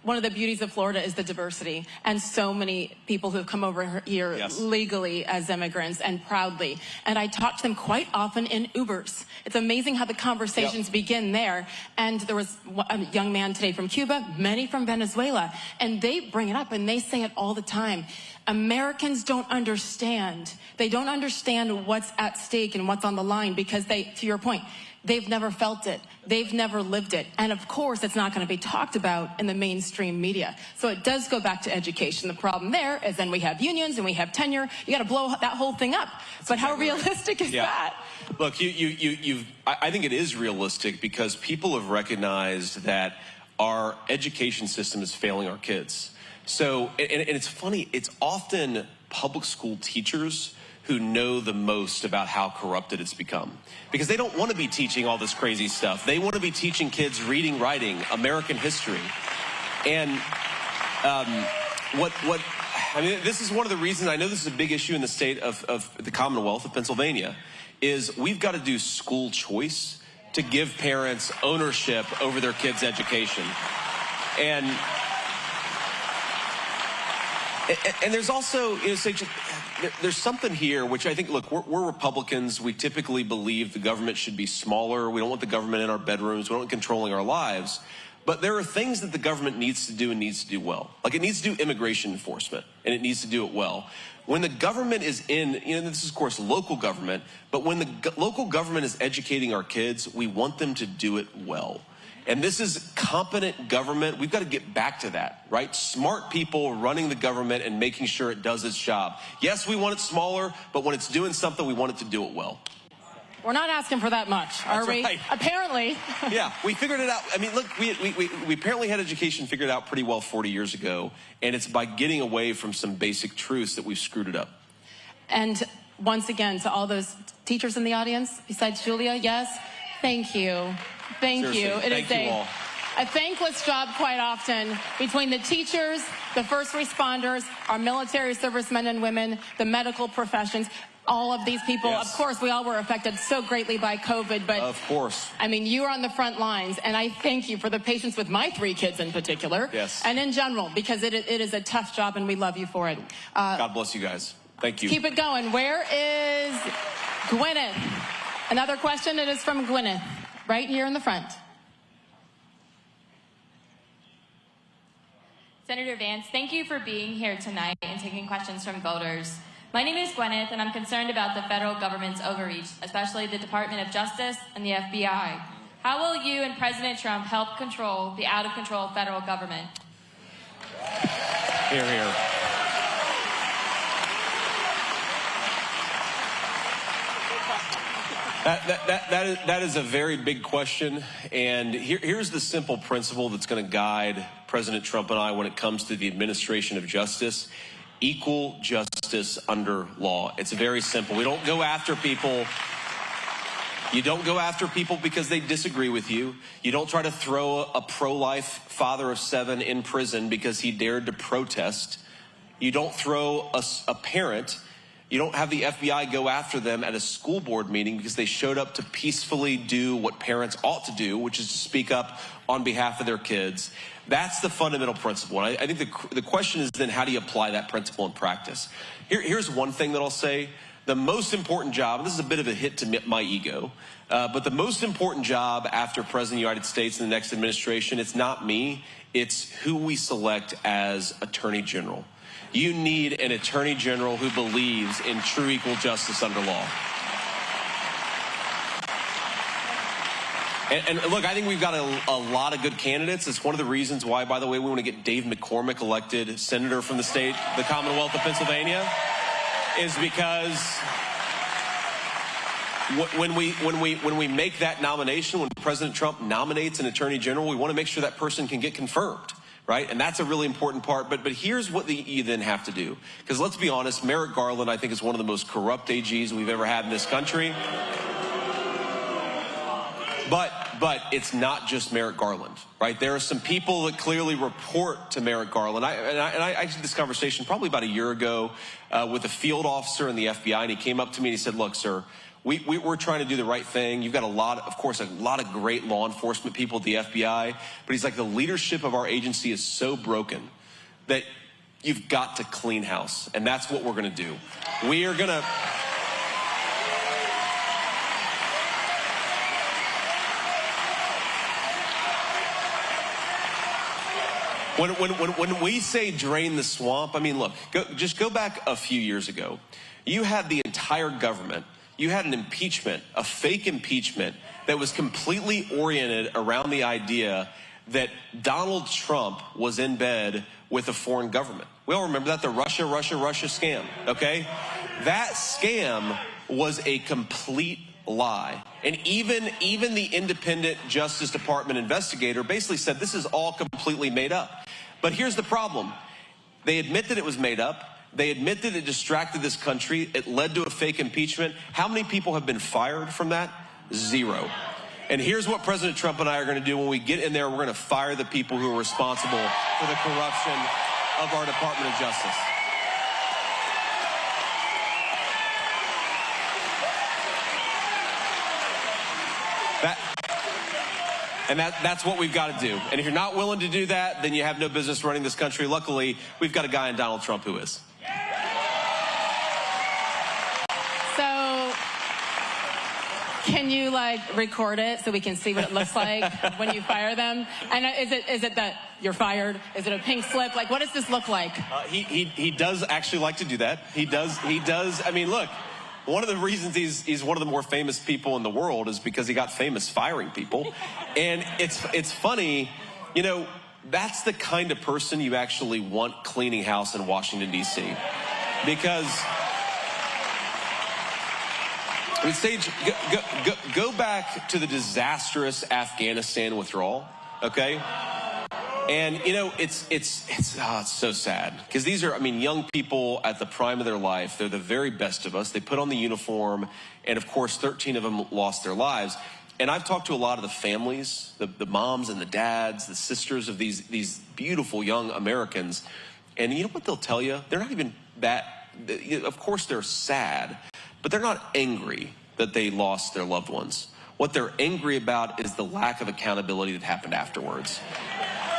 One of the beauties of Florida is the diversity, and so many people who have come over here legally as immigrants and proudly. And I talk to them quite often in Ubers. It's amazing how the conversations begin there. And there was a young man today from Cuba, many from Venezuela, and they bring it up and they say it all the time. Americans don't understand. They don't understand what's at stake and what's on the line because they, to your point, they've never felt it. They've never lived it. And of course, it's not going to be talked about in the mainstream media. So it does go back to education. The problem there is then we have unions and we have tenure. You got to blow that whole thing up. But how realistic is that? Look, I think it is realistic because people have recognized that our education system is failing our kids. So, and it's funny, it's often public school teachers who know the most about how corrupted it's become. Because they don't want to be teaching all this crazy stuff. They want to be teaching kids reading, writing, American history. And I mean, this is one of the reasons, I know this is a big issue in the state of the Commonwealth of Pennsylvania, is we've got to do school choice to give parents ownership over their kids' education. And there's also, there's something here which I think, look, we're Republicans. We typically believe the government should be smaller. We don't want the government in our bedrooms. We don't want it controlling our lives. But there are things that the government needs to do and needs to do well. Like it needs to do immigration enforcement, and it needs to do it well. When the government is in, this is of course local government, but when the local government is educating our kids, we want them to do it well. And this is competent government. We've got to get back to that, right? Smart people running the government and making sure it does its job. Yes, we want it smaller, but when it's doing something, we want it to do it well. We're not asking for that much, are we? Right. Apparently. Yeah, we figured it out. I mean, look, we apparently had education figured out pretty well 40 years ago, and it's by getting away from some basic truths that we've screwed it up. And once again, to all those teachers in the audience, besides Julia, yes, thank you. Thank you. It is a thankless job quite often between the teachers, the first responders, our military servicemen and women, the medical professions, all of these people. Yes. Of course, we all were affected so greatly by COVID, but of course, I mean, you are on the front lines, and I thank you for the patience with my 3 kids in particular, and in general, because it is a tough job, and we love you for it. God bless you guys. Thank you. Keep it going. Where is Gwyneth? Another question. It is from Gwyneth. Right here in the front. Senator Vance, thank you for being here tonight and taking questions from voters. My name is Gwyneth, and I'm concerned about the federal government's overreach, especially the Department of Justice and the FBI. How will you and President Trump help control the out-of-control federal government? Hear, hear. That is a very big question, and here's the simple principle that's going to guide President Trump and I when it comes to the administration of justice: equal justice under law. It's very simple. We don't go after people. You don't go after people because they disagree with you. You don't try to throw a pro-life father of 7 in prison because he dared to protest. You don't throw a parent. You don't have the FBI go after them at a school board meeting because they showed up to peacefully do what parents ought to do, which is to speak up on behalf of their kids. That's the fundamental principle. And I think the question is then, how do you apply that principle in practice? Here's one thing that I'll say. The most important job, and this is a bit of a hit to my ego, but the most important job after President of the United States in the next administration, it's not me, it's who we select as Attorney General. You need an Attorney General who believes in true equal justice under law. And look, I think we've got a lot of good candidates. It's one of the reasons why, by the way, we want to get Dave McCormick elected senator from the state, the Commonwealth of Pennsylvania, is because when we make that nomination, when President Trump nominates an attorney general, we want to make sure that person can get confirmed, right? And that's a really important part. But here's what you then have to do. Because let's be honest, Merrick Garland, I think, is one of the most corrupt AGs we've ever had in this country. But it's not just Merrick Garland, right? There are some people that clearly report to Merrick Garland. I had this conversation probably about a year ago with a field officer in the FBI, and he came up to me and he said, look, sir, we're trying to do the right thing. You've got a lot of great law enforcement people at the FBI, but he's like, the leadership of our agency is so broken that you've got to clean house, and that's what we're going to do. We are going to... When we say drain the swamp, I mean, look, just go back a few years ago. You had the entire government, you had an impeachment, a fake impeachment that was completely oriented around the idea that Donald Trump was in bed with a foreign government. We all remember that, the Russia scam, okay? That scam was a complete lie. And even the independent Justice Department investigator basically said this is all completely made up. But here's the problem. They admit that it was made up. They admit that it distracted this country. It led to a fake impeachment. How many people have been fired from that? Zero. And here's what President Trump and I are going to do when we get in there. We're going to fire the people who are responsible for the corruption of our Department of Justice. That's what we've got to do. And if you're not willing to do that, then you have no business running this country. Luckily, we've got a guy in Donald Trump who is. So, can you record it so we can see what it looks like when you fire them? And is it that you're fired? Is it a pink slip? What does this look like? He does actually like to do that. He does. I mean, look. One of the reasons he's one of the more famous people in the world is because he got famous firing people. And it's funny, you know, that's the kind of person you actually want cleaning house in Washington, D.C. Because, I mean, Sage, go back to the disastrous Afghanistan withdrawal, okay? And, you know, it's so sad because these are, I mean, young people at the prime of their life. They're the very best of us. They put on the uniform, and of course, 13 of them lost their lives. And I've talked to a lot of the families, the moms and the dads, the sisters of these beautiful young Americans. And you know what they'll tell you? They're not even that, of course, they're sad, but they're not angry that they lost their loved ones. What they're angry about is the lack of accountability that happened afterwards.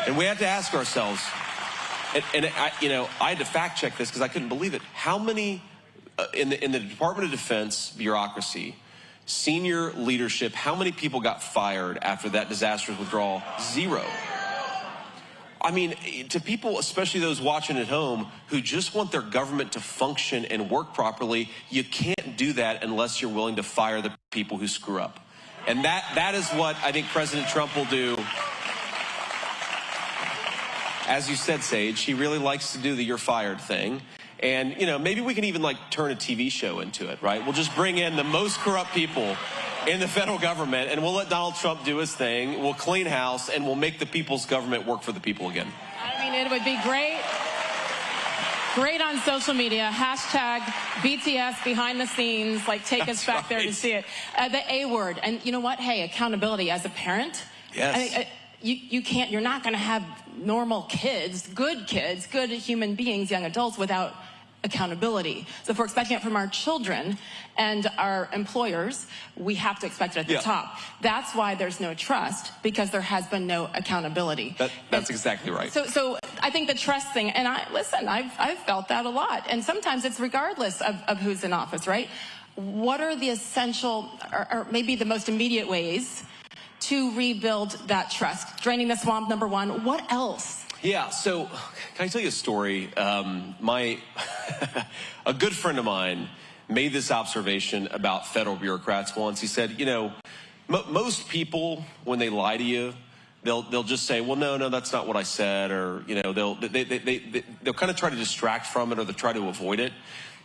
And we have to ask ourselves, and I had to fact check this because I couldn't believe it. How many in the Department of Defense bureaucracy, senior leadership, how many people got fired after that disastrous withdrawal? Zero. I mean, to people, especially those watching at home, who just want their government to function and work properly, you can't do that unless you're willing to fire the people who screw up. And that is what I think President Trump will do. As you said, Sage, he really likes to do the you're fired thing. And, you know, maybe we can even turn a TV show into it, right? We'll just bring in the most corrupt people in the federal government and we'll let Donald Trump do his thing. We'll clean house and we'll make the people's government work for the people again. I mean, it would be great. Great on social media. Hashtag BTS behind the scenes. Take us back there to see it. The A word. And you know what? Hey, accountability as a parent. Yes. You're not going to have normal kids, good human beings, young adults without accountability. So if we're expecting it from our children and our employers, we have to expect it at the top. That's why there's no trust, because there has been no accountability. That's exactly right. So I think the trust thing, and I've felt that a lot. And sometimes it's regardless of who's in office, right? What are the essential, or maybe the most immediate ways to rebuild that trust? Draining the swamp, number one. What else? Yeah, so can I tell you a story? A good friend of mine made this observation about federal bureaucrats once. He said, you know, Most people, when they lie to you, they'll just say, well, no, that's not what I said, or they'll kind of try to distract from it, or they'll try to avoid it.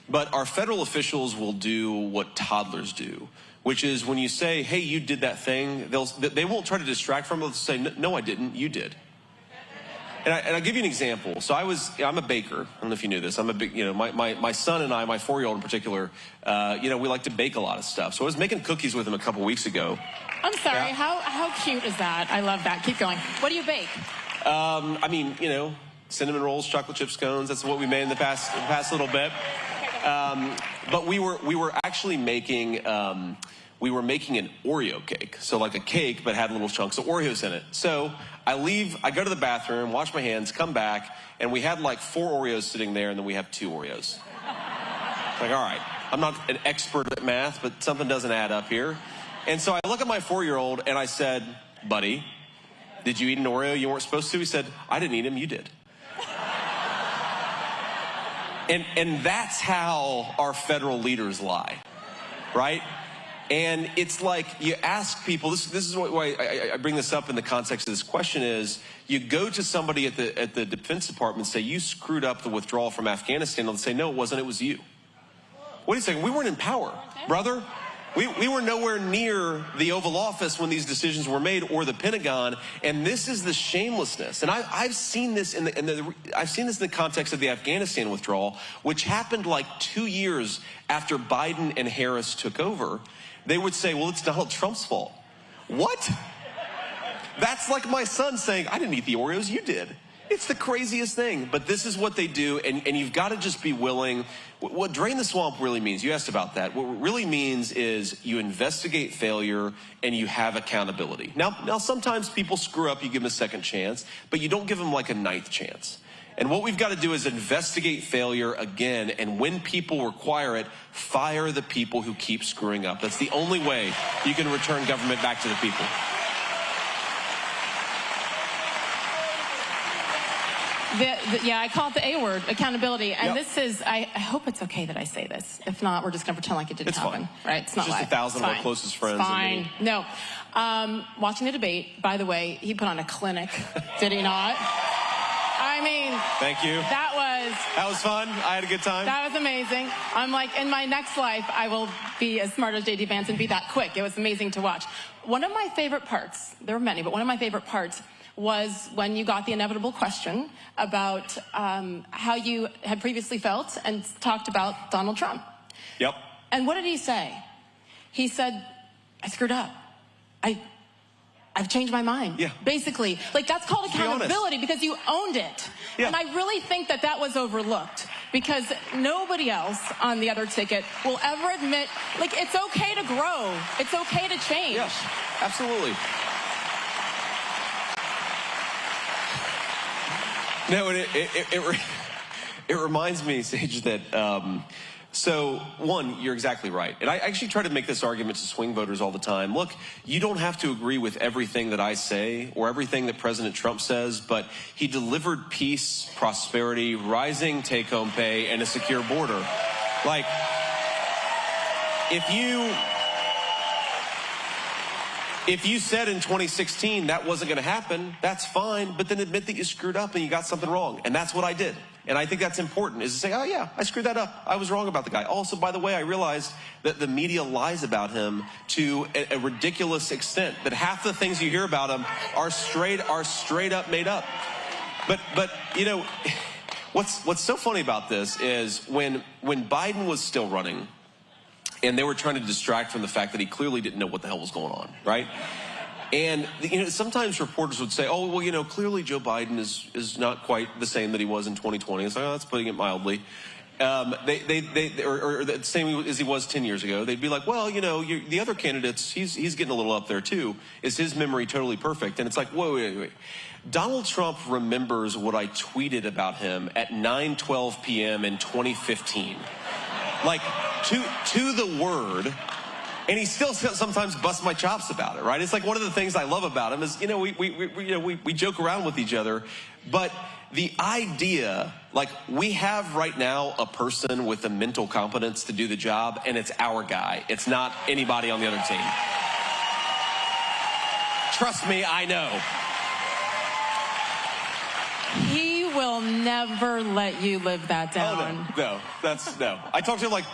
But our federal officials will do what toddlers do, which is when you say, hey, you did that thing, they won't try to distract from it. They'll say, no, I didn't, you did. And I'll give you an example. So I'm a baker. I don't know if you knew this. I'm a big, my son and I, my 4-year-old in particular, we like to bake a lot of stuff. So I was making cookies with him a couple weeks ago. I'm sorry, Yeah. how cute is that? I love that. Keep going. What do you bake? Cinnamon rolls, chocolate chip scones. That's what we made in the past little bit. But we were actually making an Oreo cake. So like a cake, but had little chunks of Oreos in it. So I go to the bathroom, wash my hands, come back, and we had like 4 Oreos sitting there, and then we have 2 Oreos. It's like, all right, I'm not an expert at math, but something doesn't add up here. And so I look at my 4-year-old and I said, buddy, did you eat an Oreo you weren't supposed to? He said, I didn't eat him, you did. And that's how our federal leaders lie, right? And it's like you ask people, this is why I bring this up in the context of this question is, you go to somebody at the Defense Department and say, you screwed up the withdrawal from Afghanistan, and they'll say, no, it wasn't, it was you. What are you saying? We weren't in power, brother. We were nowhere near the Oval Office when these decisions were made, or the Pentagon, and this is the shamelessness. And I've seen this in the context of the Afghanistan withdrawal, which happened like 2 years after Biden and Harris took over. They would say, well, it's Donald Trump's fault. What? That's like my son saying, I didn't eat the Oreos, you did. It's the craziest thing, but this is what they do, and you've got to just be willing. What drain the swamp really means, you asked about that, what it really means is you investigate failure and you have accountability. Now sometimes people screw up, you give them a second chance, but you don't give them like a 9th chance. And what we've got to do is investigate failure again, and when people require it, fire the people who keep screwing up. That's the only way you can return government back to the people. Yeah, I call it the A word, accountability. And Yep. this is, I hope it's okay that I say this. If not, we're just going to pretend like it didn't happen. Fine. Right? It's not just live. 1,000 of our Fine. closest friends. It's fine. No. Watching the debate, by the way, he put on a clinic, did he not? I mean, Thank you. That was fun. I had a good time. was amazing. I'm like, in my next life, I will be as smart as JD Vance and be that quick. It was amazing to watch. One of my favorite parts, there were many, but one of my favorite parts was when you got the inevitable question about how you had previously felt and talked about Donald Trump. Yep. And what did he say? He said, I screwed up. I've changed my mind. Yeah. Basically, like that's called Just be honest. accountability because you owned it. Yeah. And I really think that was overlooked because nobody else on the other ticket will ever admit, like, it's okay to grow. It's okay to change. Yeah, absolutely. No, and it reminds me, Sage, that so one, you're exactly right. And I actually try to make this argument to swing voters all the time. Look, you don't have to agree with everything that I say or everything that President Trump says, but he delivered peace, prosperity, rising take-home pay, and a secure border. Like, if you said in 2016 that wasn't going to happen, that's fine, but then admit that you screwed up and you got something wrong. And that's what I did. And I think that's important, is to say, oh yeah, I screwed that up. I was wrong about the guy. Also, by the way, I realized that the media lies about him to a ridiculous extent, that half the things you hear about him are straight up made up. But you know, what's so funny about this is when Biden was still running, and they were trying to distract from the fact that he clearly didn't know what the hell was going on, right? And sometimes reporters would say, oh, well, clearly Joe Biden is not quite the same that he was in 2020. It's like, oh, that's putting it mildly. Or the same as he was 10 years ago. They'd be like, well, the other candidates, he's getting a little up there too. Is his memory totally perfect? And it's like, whoa, wait. Donald Trump remembers what I tweeted about him at 9:12 p.m. in 2015. Like, to the word. And he still sometimes busts my chops about it, right? It's like one of the things I love about him is, we joke around with each other, but the idea, like, we have right now a person with the mental competence to do the job, and it's our guy. It's not anybody on the other team. Trust me, I know. He will never let you live that down. Oh, no. I talked to him like,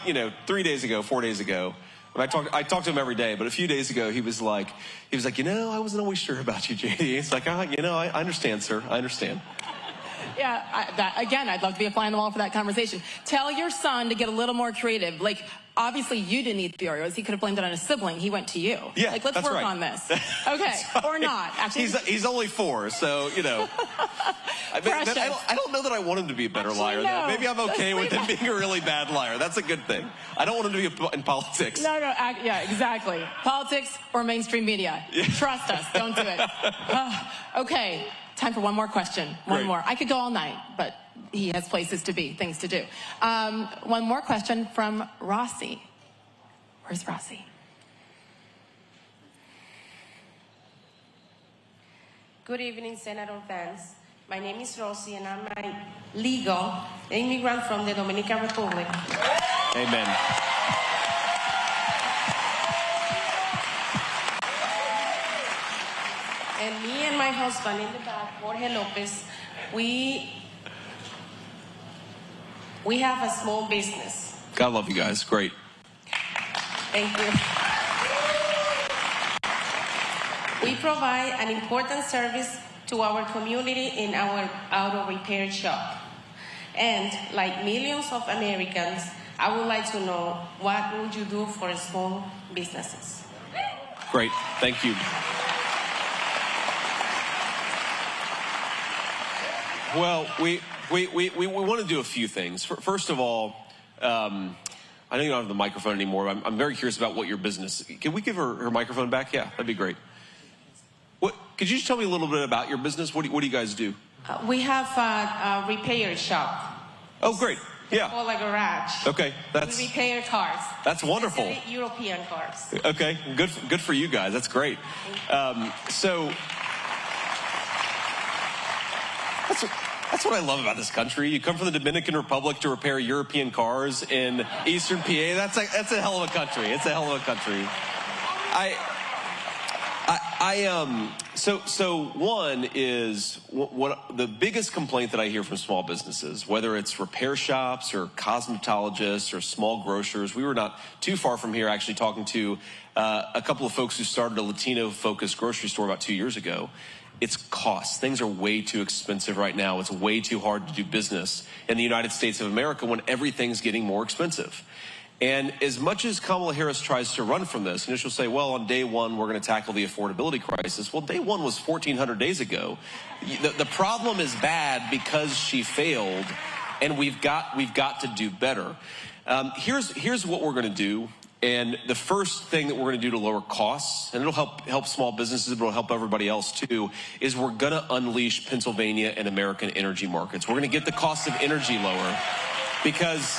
3 days ago, 4 days ago. I talk to him every day, but a few days ago, he was like, I wasn't always sure about you, JD. It's like, I understand, sir. I understand. Yeah, again, I'd love to be a fly on the wall for that conversation. Tell your son to get a little more creative. Like, obviously, you didn't eat the Oreos. He could have blamed it on a sibling. He went to you. Yeah, like, let's that's work right. on this. Okay, or not. Actually, he's only 4, so I don't know that I want him to be a better liar. No. Though. Maybe I'm okay with him being a really bad liar. That's a good thing. I don't want him to be in politics. No, yeah, exactly. Politics or mainstream media. Yeah. Trust us. Don't do it. Okay, time for one more question. One more. I could go all night, but he has places to be, things to do. One more question from Rossi. Where's Rossi? Good evening, Senator Vance. My name is Rossi, and I'm a legal immigrant from the Dominican Republic. Amen. And me and my husband in the back, Jorge Lopez, we have a small business. God love you guys. Great. Thank you. We provide an important service to our community in our auto repair shop. And like millions of Americans, I would like to know, what would you do for small businesses? Great. Thank you. Well, we want to do a few things. First of all, I know you don't have the microphone anymore. I'm very curious about what your business. Can we give her microphone back? Yeah, that'd be great. Could you just tell me a little bit about your business? What do you guys do? We have a repair shop. Oh, great. Yeah. Or like a garage. Okay, we repair cars. That's wonderful. European cars. Okay, good for you guys. That's great. So that's what I love about this country. You come from the Dominican Republic to repair European cars in Eastern PA. That's a hell of a country. It's a hell of a country. So one is what the biggest complaint that I hear from small businesses, whether it's repair shops or cosmetologists or small grocers. We were not too far from here actually talking to a couple of folks who started a Latino-focused grocery store about 2 years ago. It's cost. Things are way too expensive right now. It's way too hard to do business in the United States of America when everything's getting more expensive. And as much as Kamala Harris tries to run from this, and she'll say, well, on day one, we're going to tackle the affordability crisis. Well, day one was 1,400 days ago. The problem is bad because she failed, and we've got to do better. Here's what we're going to do. And the first thing that we're going to do to lower costs, and it'll help small businesses, but it'll help everybody else too, is we're going to unleash Pennsylvania and American energy markets. We're going to get the cost of energy lower because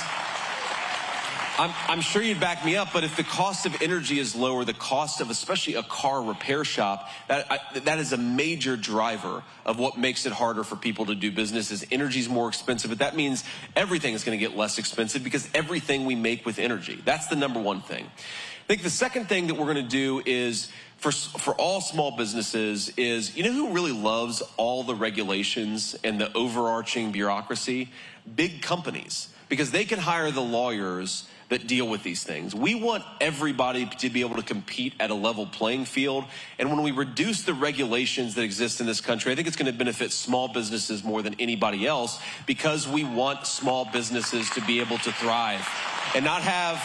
I'm sure you'd back me up, but if the cost of energy is lower, the cost of especially a car repair shop, that is a major driver of what makes it harder for people to do business. Is energy's more expensive, but that means everything is going to get less expensive because everything we make with energy. That's the number one thing. I think the second thing that we're going to do is for all small businesses is, you know who really loves all the regulations and the overarching bureaucracy? Big companies, because they can hire the lawyers that deal with these things. We want everybody to be able to compete at a level playing field. And when we reduce the regulations that exist in this country, I think it's going to benefit small businesses more than anybody else, because we want small businesses to be able to thrive and not have...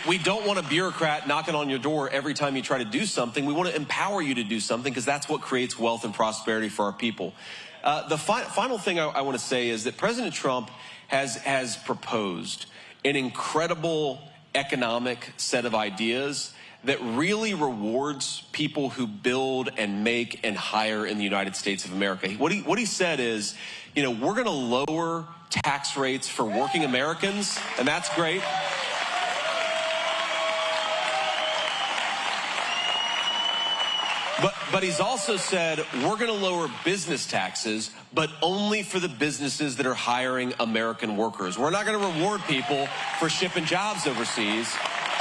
We don't want a bureaucrat knocking on your door every time you try to do something. We want to empower you to do something, because that's what creates wealth and prosperity for our people. The final thing I want to say is that President Trump has proposed an incredible economic set of ideas that really rewards people who build and make and hire in the United States of America. What he said is, you know, we're going to lower tax rates for working Americans, and that's great. But he's also said we're going to lower business taxes, but only for the businesses that are hiring American workers. We're not going to reward people for shipping jobs overseas.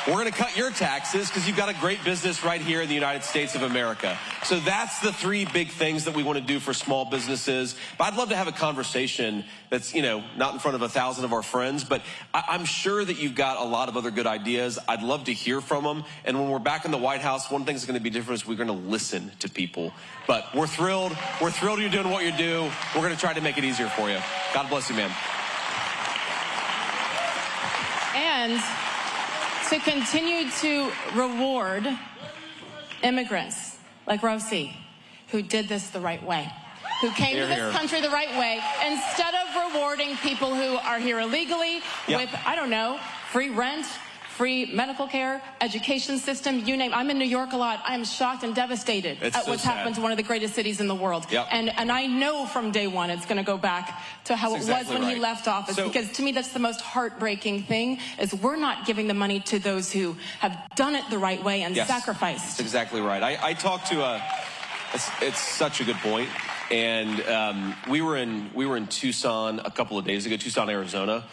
we're going to cut your taxes because you've got a great business right here in the United States of America. So that's the three big things that we want to do for small businesses. But I'd love to have a conversation that's, not in front of 1,000 of our friends, but I'm sure that you've got a lot of other good ideas. I'd love to hear from them. And when we're back in the White House, one thing that's going to be different is we're going to listen to people. But we're thrilled. We're thrilled you're doing what you do. We're going to try to make it easier for you. God bless you, man. And to continue to reward immigrants like Rosie, who did this the right way, who came to this country the right way, instead of rewarding people who are here illegally with, I don't know, free rent, free medical care, education system, you name it. I'm in New York a lot. I am shocked and devastated at what's happened to one of the greatest cities in the world. And I know from day one it's going to go back to how it was when he left office, because to me that's the most heartbreaking thing, is we're not giving the money to those who have done it the right way and sacrificed. That's exactly right. I talked to it's such a good point. And we were in Tucson a couple of days ago, Tucson, Arizona,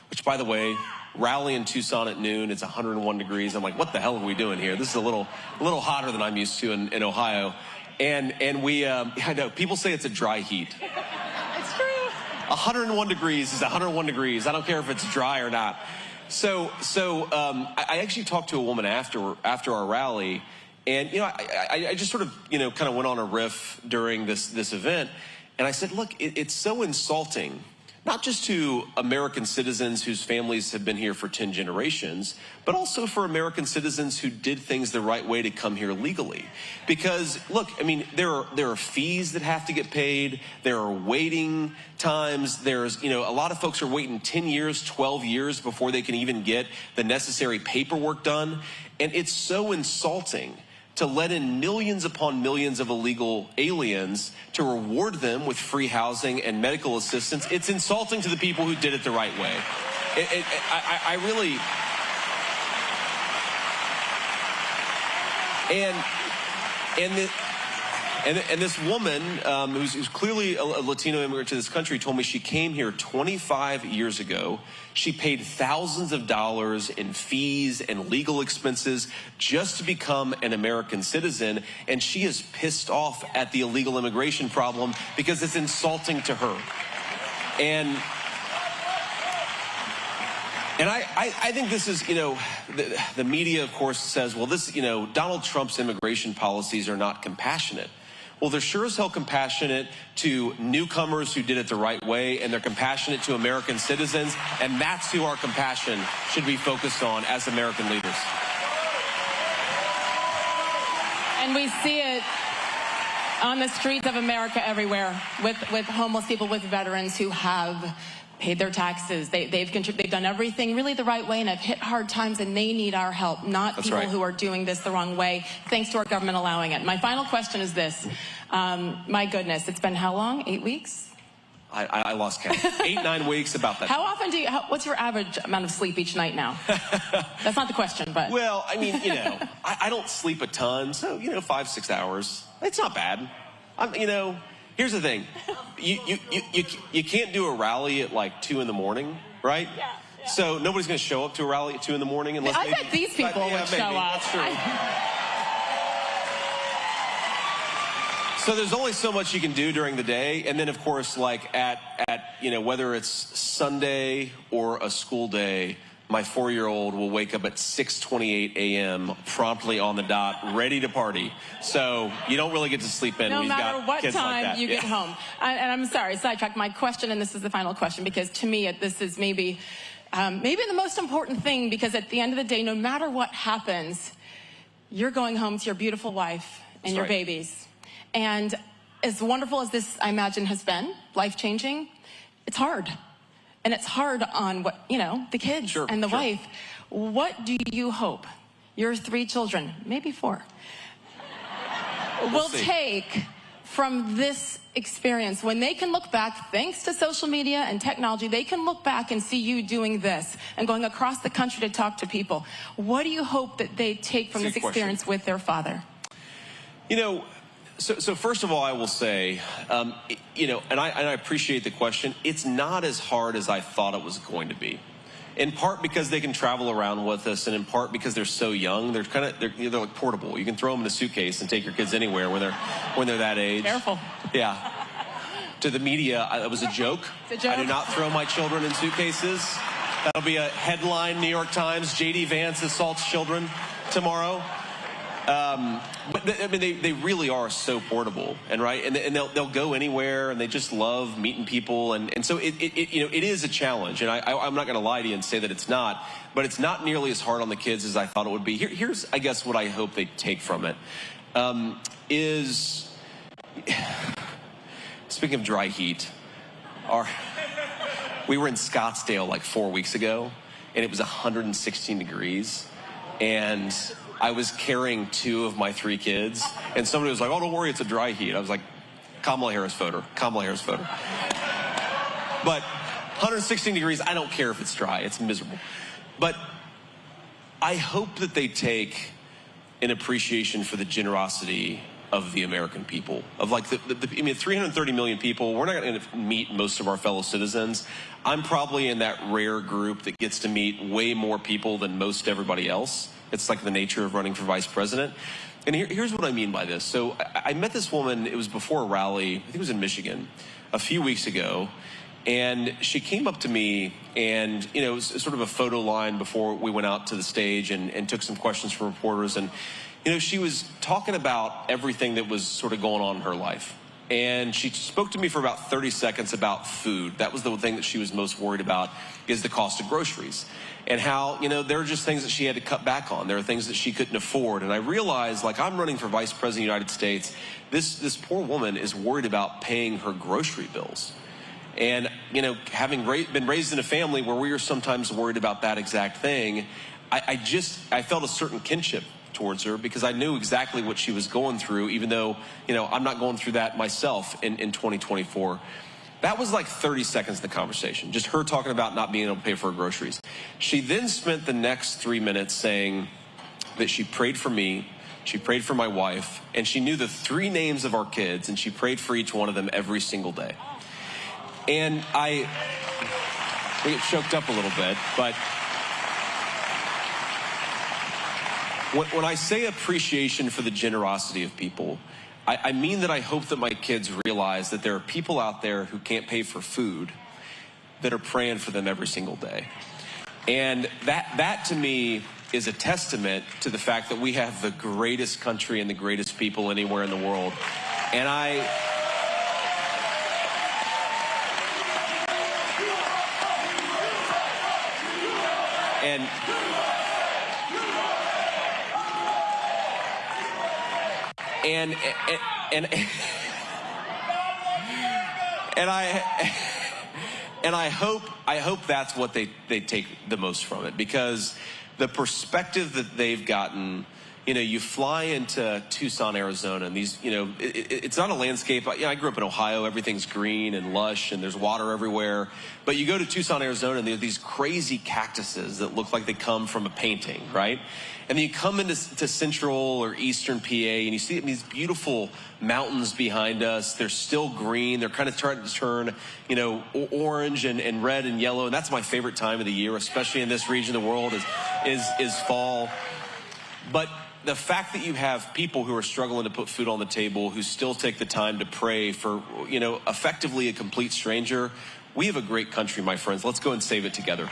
which, by the way, rally in Tucson at noon. It's 101 degrees. I'm like, what the hell are we doing here? This is a little hotter than I'm used to in Ohio. And we, I know, people say it's a dry heat. It's true. 101 degrees is 101 degrees. I don't care if it's dry or not. So I actually talked to a woman after our rally, and I just sort of kind of went on a riff during this event, and I said, look, it's so insulting, not just to American citizens whose families have been here for 10 generations, but also for American citizens who did things the right way to come here legally. Because, look, I mean, there are fees that have to get paid. There are waiting times. There's, a lot of folks are waiting 10 years, 12 years before they can even get the necessary paperwork done. And it's so insulting to let in millions upon millions of illegal aliens to reward them with free housing and medical assistance. It's insulting to the people who did it the right way. I really... And this woman, who's clearly a Latino immigrant to this country, told me she came here 25 years ago. She paid thousands of dollars in fees and legal expenses just to become an American citizen, and she is pissed off at the illegal immigration problem because it's insulting to her. And I think this is, the media, of course, says, well, this, Donald Trump's immigration policies are not compassionate. Well, they're sure as hell compassionate to newcomers who did it the right way, and they're compassionate to American citizens, and that's who our compassion should be focused on as American leaders. And we see it on the streets of America everywhere, with homeless people, with veterans who have paid their taxes. They've done everything really the right way and have hit hard times, and they need our help, not people who are doing this the wrong way, thanks to our government allowing it. My final question is this. My goodness, it's been how long? 8 weeks? I lost count. 8-9 weeks, about that. How often what's your average amount of sleep each night now? That's not the question, but. Well, I mean, I don't sleep a ton, so, 5-6 hours. It's not bad. Here's the thing. You can't do a rally at like 2 in the morning, right? Yeah. So nobody's going to show up to a rally at 2 in the morning unless I bet these people would show up. That's true. So there's only so much you can do during the day, and then of course, like at whether it's Sunday or a school day, my 4-year-old will wake up at 6:28 a.m. promptly on the dot, ready to party. So you don't really get to sleep in when you've got kids like that. No matter what time you get home. And I'm sorry, sidetrack. My question, and this is the final question, because to me this is maybe the most important thing, because at the end of the day, no matter what happens, you're going home to your beautiful wife and your babies. And as wonderful as this, I imagine, has been, life-changing, it's hard. And it's hard on the kids and the wife. What do you hope your 3 children, maybe 4, will take from this experience when they can look back, thanks to social media and technology, they can look back and see you doing this and going across the country to talk to people? What do you hope that they take from this experience with their father? So first of all, I will say, and I appreciate the question. It's not as hard as I thought it was going to be. in part because they can travel around with us, and in part because they're so young. They're like portable. You can throw them in a suitcase and take your kids anywhere when they're that age. Careful. Yeah. To the media, it was a joke. It's a joke. I do not throw my children in suitcases. That'll be a headline, New York Times, JD Vance assaults children tomorrow. But I mean, they really are so portable, and they'll go anywhere, and they just love meeting people, and so it is a challenge, and I'm not going to lie to you and say that it's not, but it's not nearly as hard on the kids as I thought it would be. Here's I guess what I hope they take from it is. Speaking of dry heat, we were in Scottsdale like 4 weeks ago, and it was 116 degrees, and I was carrying 2 of my 3 kids, and somebody was like, "Oh, don't worry, it's a dry heat." I was like, Kamala Harris voter. But 116 degrees, I don't care if it's dry, it's miserable. But I hope that they take an appreciation for the generosity of the American people, of like I mean, 330 million people. We're not going to meet most of our fellow citizens. I'm probably in that rare group that gets to meet way more people than most everybody else. It's like the nature of running for vice president. And here's what I mean by this. So I met this woman, it was before a rally, I think it was in Michigan, a few weeks ago. And she came up to me, and it was sort of a photo line before we went out to the stage, and took some questions from reporters. And she was talking about everything that was sort of going on in her life. And she spoke to me for about 30 seconds about food. That was the thing that she was most worried about, is the cost of groceries. And how, there are just things that she had to cut back on. There are things that she couldn't afford. And I realized, like, I'm running for vice president of the United States. This poor woman is worried about paying her grocery bills. And, having been raised in a family where we are sometimes worried about that exact thing, I felt a certain kinship towards her, because I knew exactly what she was going through, even though, I'm not going through that myself in 2024. That was like 30 seconds of the conversation, just her talking about not being able to pay for her groceries. She then spent the next 3 minutes saying that she prayed for me, she prayed for my wife, and she knew the 3 names of our kids, and she prayed for each one of them every single day. And I get choked up a little bit, but when I say appreciation for the generosity of people, I mean that I hope that my kids realize that there are people out there who can't pay for food that are praying for them every single day. And that to me is a testament to the fact that we have the greatest country and the greatest people anywhere in the world. And I hope that's what they take the most from it, because the perspective that they've gotten, you fly into Tucson, Arizona, and these, it's not a landscape. I grew up in Ohio. Everything's green and lush, and there's water everywhere. But you go to Tucson, Arizona, and there are these crazy cactuses that look like they come from a painting, right? And then you come into central or eastern PA, and you see these beautiful mountains behind us. They're still green. They're kind of starting to turn, orange and red and yellow. And that's my favorite time of the year, especially in this region of the world, is fall. But the fact that you have people who are struggling to put food on the table, who still take the time to pray for, effectively a complete stranger, we have a great country, my friends. Let's go and save it together.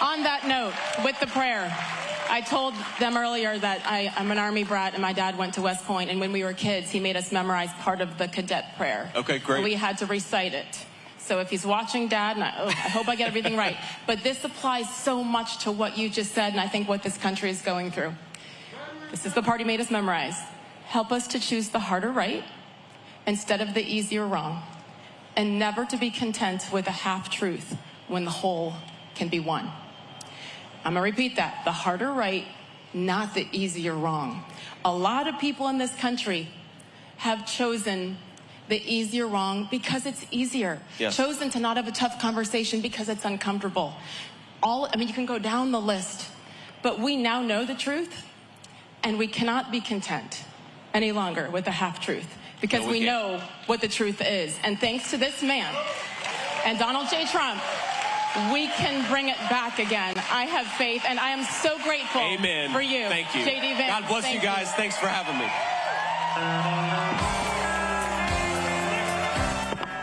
On that note, with the prayer, I told them earlier that I'm an Army brat, and my dad went to West Point, and when we were kids, he made us memorize part of the cadet prayer. Okay, great. And we had to recite it. So if he's watching, Dad, and I hope I get everything right, but this applies so much to what you just said, and I think what this country is going through. This is the part he made us memorize. Help us to choose the harder right instead of the easier wrong, and never to be content with a half-truth when the whole can be won. I'm gonna repeat that. The harder right, not the easier wrong. A lot of people in this country have chosen the easier wrong because it's easier. Yes. Chosen to not have a tough conversation because it's uncomfortable. You can go down the list, but we now know the truth, and we cannot be content any longer with a half-truth, because No, we can't. know what the truth is. And thanks to this man and Donald J. Trump, we can bring it back again. I have faith, and I am so grateful Amen. for you. Thank you. JD Vance. God bless Thank you guys. Thanks for having me.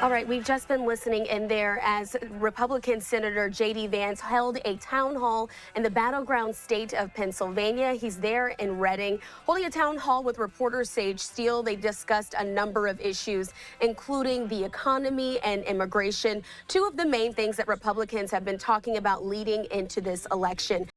All right, we've just been listening in there as Republican Senator JD Vance held a town hall in the battleground state of Pennsylvania. He's there in Reading, holding a town hall with reporter Sage Steele. They discussed a number of issues, including the economy and immigration, two of the main things that Republicans have been talking about leading into this election.